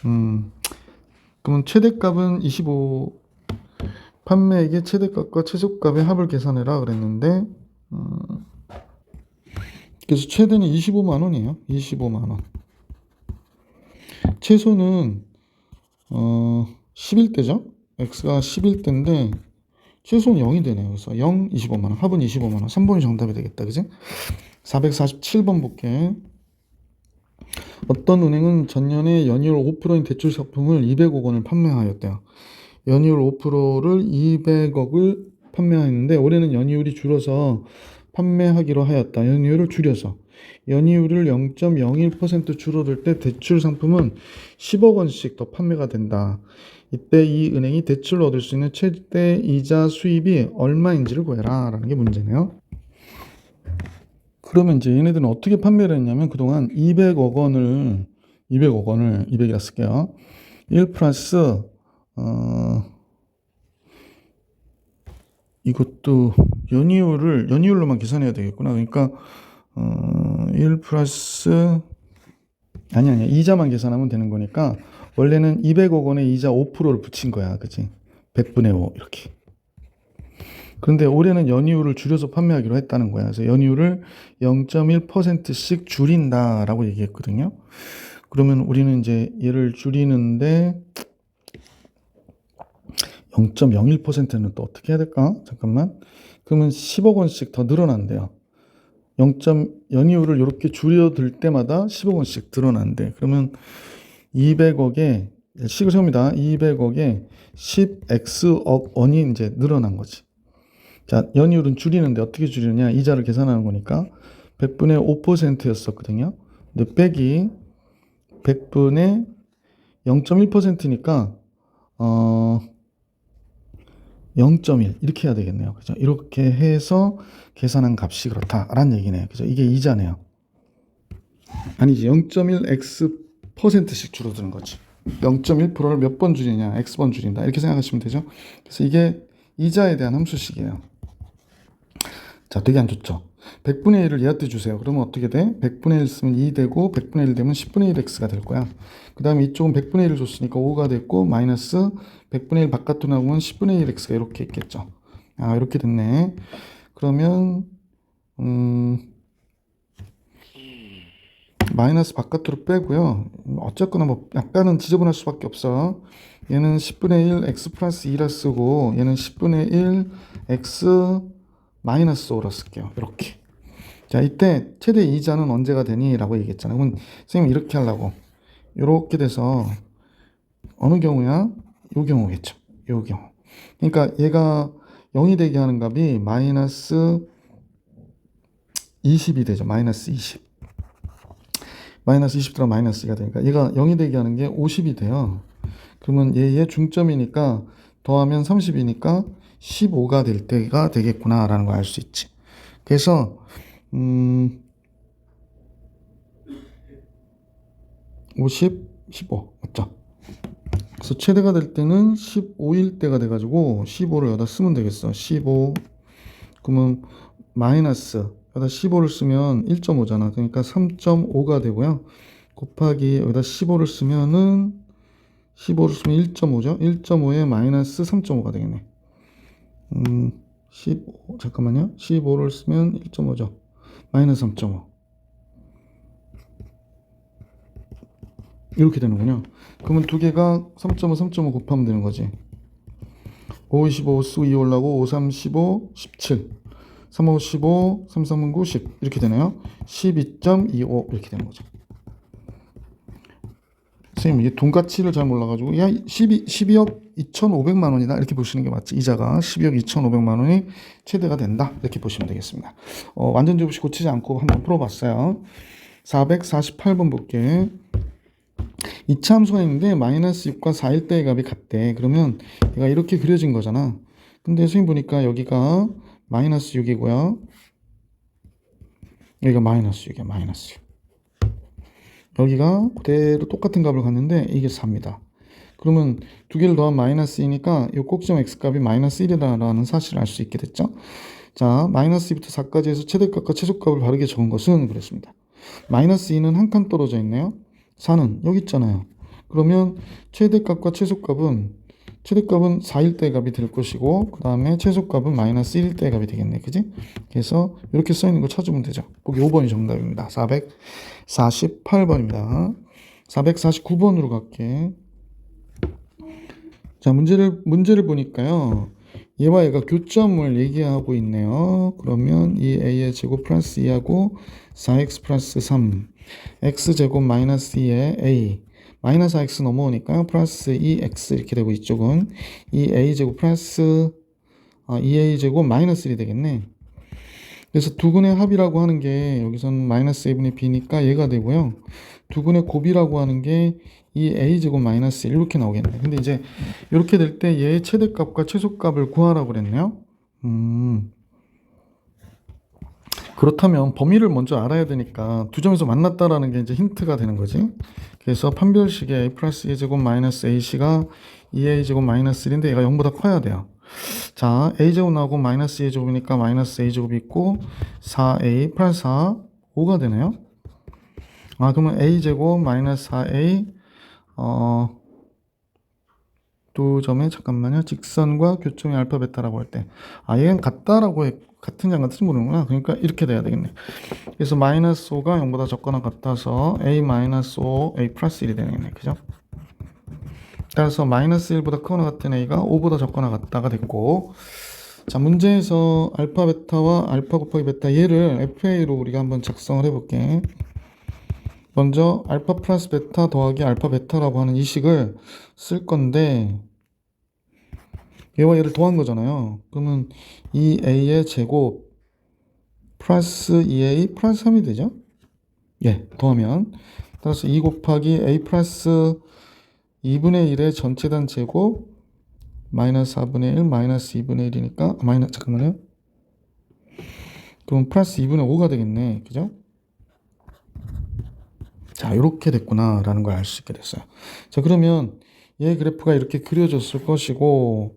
그러면 최대값은 25, 판매액의 최대값과 최소값의 합을 계산해라 그랬는데 그래서 최대는 25만 원이에요. 25만 원. 최소는 11대죠. x가 11대인데 최소는 0이 되네요. 그래서 0, 25만 원. 합은 25만 원. 3번이 정답이 되겠다. 그지? 447번 볼게. 어떤 은행은 전년에 연이율 5%인 대출 상품을 200억 원을 판매하였대요. 연이율 5%를 200억을 판매하였는데 올해는 연이율이 줄어서 판매하기로 하였다. 연이율을 줄여서. 연이율을 0.01% 줄어들 때 대출 상품은 10억 원씩 더 판매가 된다. 이때 이 은행이 대출을 얻을 수 있는 최대 이자 수입이 얼마인지를 구해라 라는 게 문제네요. 그러면 이제 얘네들은 어떻게 판매를 했냐면 그동안 200억 원을 200이라 쓸게요. 1 플러스 이것도 연이율로만 계산해야 되겠구나. 그러니까 1 플러스 이자만 계산하면 되는 거니까 원래는 200억 원에 이자 5%를 붙인 거야. 그치? 100분의 5 이렇게. 그런데 올해는 연이율을 줄여서 판매하기로 했다는 거야. 그래서 연이율을 0.1%씩 줄인다라고 얘기했거든요. 그러면 우리는 이제 얘를 줄이는데 0.01%는 또 어떻게 해야 될까? 잠깐만. 그러면 10억 원씩 더 늘어난대요. 연이율을 이렇게 줄여들 때마다 10억 원씩 늘어난대. 그러면 200억에 식을 세웁니다. 200억에 10x억 원이 이제 늘어난 거지. 자, 연이율은 줄이는데 어떻게 줄이느냐? 이자를 계산하는 거니까 100분의 5%였었거든요. 근데 빼기 100분의 0.1%니까 0.1 이렇게 해야 되겠네요. 그죠? 이렇게 해서 계산한 값이 그렇다라는 얘기네요. 그죠? 이게 이자네요. 아니지, 0.1x%씩 줄어드는 거지. 0.1%를 몇 번 줄이냐, x번 줄인다 이렇게 생각하시면 되죠. 그래서 이게 이자에 대한 함수식이에요. 자, 되게 안 좋죠. 100분의 1을 얘한테 주세요. 그러면 어떻게 돼? 100분의 1 쓰면 2 되고 100분의 1 되면 10분의 1x가 될 거야. 그 다음에 이쪽은 100분의 1을 줬으니까 5가 됐고 마이너스 100분의 1 바깥으로 나오면 10분의 1x가 이렇게 있겠죠. 아, 이렇게 됐네. 그러면 마이너스 바깥으로 빼고요. 어쨌거나 뭐 약간은 지저분할 수밖에 없어. 얘는 10분의 1 x 플러스 2라 쓰고 얘는 10분의 1 x 마이너스 5라 쓸게요. 이렇게. 자, 이때 최대 이자는 언제가 되니? 라고 얘기했잖아요. 그러면 선생님 이렇게 하려고. 이렇게 돼서 어느 경우야? 요 경우겠죠. 요 경우. 그러니까 얘가 0이 되게 하는 값이 마이너스 20이 되죠. 마이너스 20. 마이너스 20 들어 마이너스 2가 되니까 얘가 0이 되게 하는 게 50이 돼요. 그러면 얘의 중점이니까 더하면 30이니까 15가 될 때가 되겠구나 라는 걸 알 수 있지. 그래서 50, 15 맞죠? 그래서 최대가 될 때는 15일 때가 돼가지고 15를 여기다 쓰면 되겠어. 15 그러면 마이너스 여기다 15를 쓰면 1.5잖아. 그러니까 3.5가 되고요. 곱하기 여기다 15를 쓰면은 15를 쓰면 1.5죠. 1.5에 마이너스 3.5가 되겠네. 15 잠깐만요. 15를 쓰면 1.5죠. 마이너스 3.5 이렇게 되는군요. 그러면 두 개가 3.5, 3.5 곱하면 되는 거지. 5, 25 쓰고 2 올라고 5, 3, 15, 17 3, 5, 15, 3, 3, 9, 10 이렇게 되네요. 12.25 이렇게 되는 거죠. 선생님 이게 돈가치를 잘 몰라가지고 야 12억 2,500만 원이다 이렇게 보시는 게 맞지. 이자가 12억 2,500만 원이 최대가 된다 이렇게 보시면 되겠습니다. 완전지 없이 고치지 않고 한번 풀어봤어요. 448번 볼게. 2차 함수가 있는데 마이너스 6과 4일 때의 값이 같대. 그러면 얘가 이렇게 그려진 거잖아. 근데 선생님 보니까 여기가 마이너스 6이고요. 여기가 마이너스 6이야. 마이너스 6. 여기가 그대로 똑같은 값을 갖는데 이게 4입니다. 그러면 두 개를 더하면 마이너스 2니까 이 꼭지점 x값이 마이너스 1이라는 사실을 알 수 있게 됐죠. 자, 마이너스 2부터 4까지 해서 최대값과 최소값을 바르게 적은 것은 그랬습니다. 마이너스 2는 한 칸 떨어져 있네요. 4는 여기 있잖아요. 그러면 최대값과 최소값은 4일 때 값이 될 것이고 그 다음에 최소값은 마이너스 1일 때 값이 되겠네. 그지? 그래서 이렇게 써있는 거 찾으면 되죠. 보기 5번이 정답입니다. 448번입니다. 449번으로 갈게. 자, 문제를 보니까요. 얘와 얘가 교점을 얘기하고 있네요. 그러면 이 a의 제곱 플러스 2하고 4x 플러스 3 x제곱 마이너스 2의 a 마이너스 x 넘어오니까 플러스 2x 이렇게 되고 이쪽은 이 a제곱 플러스 2a제곱 마이너스 1이 되겠네. 그래서 두근의 합이라고 하는 게 여기서는 마이너스 a분의 b니까 얘가 되고요. 두근의 곱이라고 하는 게 이 a제곱 마이너스 1 이렇게 나오겠네. 근데 이제 이렇게 될 때 얘의 최대값과 최소값을 구하라고 그랬네요. 그렇다면 범위를 먼저 알아야 되니까 두 점에서 만났다라는 게 이제 힌트가 되는 거지. 그래서 판별식에 a 플러스 2제곱 마이너스 ac가 2a제곱 마이너스 1인데 얘가 0보다 커야 돼요. 자, a제곱 나오고 마이너스 a제곱이니까 마이너스 a제곱이 있고 4a 플러스 4 5가 되네요. 그러면 a제곱 마이너스 4a 두 점에 잠깐만요. 직선과 교점이 알파 베타라고 할 때 얘는 같다라고 같은 장 같은 모르는구나. 그러니까 이렇게 돼야 되겠네. 그래서 마이너스 5가 0보다 적거나 같아서 a 마이너스 5 a 플러스 1이 되겠네. 그죠? 따라서 마이너스 1보다 크거나 같은 a가 5보다 적거나 같다가 됐고, 자, 문제에서 알파 베타와 알파 곱하기 베타 얘를 FA로 우리가 한번 작성을 해볼게. 먼저 알파 플러스 베타 더하기 알파 베타라고 하는 이 식을 쓸 건데 얘와 얘를 더한 거잖아요. 그러면 2a의 제곱 플러스 2a 플러스 3이 되죠? 예, 더하면 따라서 2 곱하기 a 플러스 2분의 1의 전체단 제곱 마이너스 4분의 1 마이너스 2분의 1이니까 잠깐만요. 그럼 플러스 2분의 5가 되겠네. 그죠? 자, 이렇게 됐구나 라는 걸 알 수 있게 됐어요. 자, 그러면 얘 그래프가 이렇게 그려졌을 것이고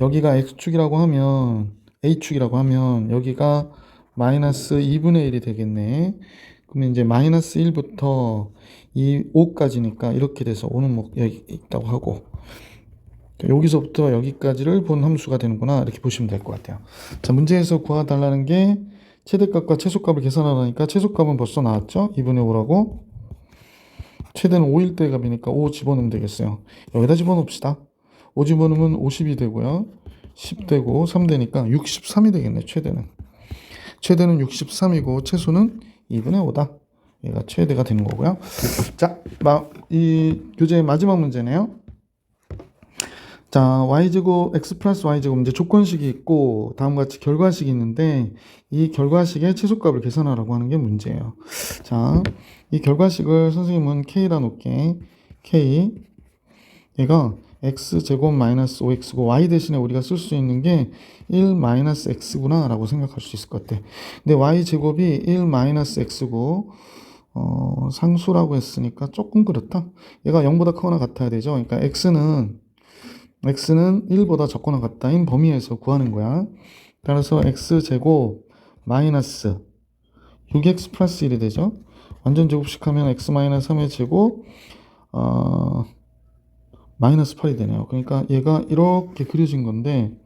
여기가 X축이라고 하면 A축이라고 하면 여기가 마이너스 2분의 1이 되겠네. 그러면 이제 마이너스 1부터 이 5까지니까 이렇게 돼서 5는 뭐 여기 있다고 하고 여기서부터 여기까지를 본 함수가 되는구나 이렇게 보시면 될 것 같아요. 자, 문제에서 구하달라는 게 최대값과 최소값을 계산하라니까 최소값은 벌써 나왔죠? 2분의 5라고. 최대는 5일 때 값이니까 5 집어넣으면 되겠어요. 여기다 집어넣읍시다. 5 집어넣으면 50이 되고요. 10 되고 3 되니까 63이 되겠네. 최대는 63이고 최소는 2분의 5다. 얘가 최대가 되는 거고요. 자, 이 교재의 마지막 문제네요. 자, y제곱 x 플러스 y제곱 이제 조건식이 있고 다음과 같이 결과식이 있는데 이 결과식의 최소값을 계산하라고 하는 게 문제예요. 자, 이 결과식을 선생님은 k라 놓게. k 얘가 x제곱 마이너스 5x고 y 대신에 우리가 쓸 수 있는 게 1 마이너스 x구나 라고 생각할 수 있을 것 같아. 근데 y제곱이 1 마이너스 x고 상수라고 했으니까 조금 그렇다. 얘가 0보다 크거나 같아야 되죠. 그러니까 x는 1보다 적거나 같다인 범위에서 구하는 거야. 따라서 x제곱 마이너스 6x 플러스 1이 되죠. 완전 제곱식하면 x 마이너스 3의 제곱 마이너스 8이 되네요. 그러니까 얘가 이렇게 그려진 건데,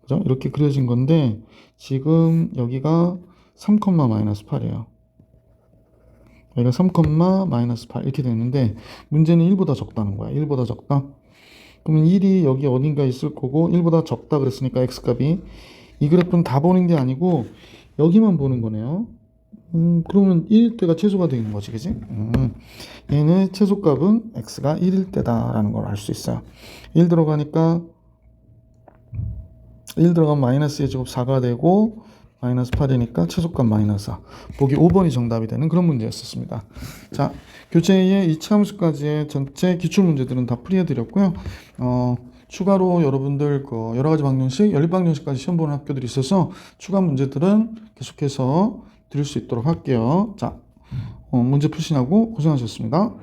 그죠? 이렇게 그려진 건데 지금 여기가 3, 마이너스 8이에요. 여기가 3, 마이너스 8 이렇게 되는데 문제는 1보다 적다는 거야. 1보다 적다. 그러면 1이 여기 어딘가 있을 거고 1보다 적다 그랬으니까 x값이 이 그래프는 다 보는 게 아니고 여기만 보는 거네요. 그러면 1일 때가 최소가 되는 거지, 그지? 얘는 최소값은 x가 1일 때다라는 걸 알 수 있어요. 1 들어가면 마이너스 2 제곱 4가 되고 마이너스 8이니까 최소값 마이너스 4. 보기 5번이 정답이 되는 그런 문제였었습니다. 자, 교재의 이차 함수까지의 전체 기출 문제들은 다 풀이해드렸고요. 추가로 여러분들 그 여러 가지 방정식, 연립방정식까지 시험 보는 학교들이 있어서 추가 문제들은 계속해서 드릴 수 있도록 할게요. 자, 문제 푸시라고 고생하셨습니다.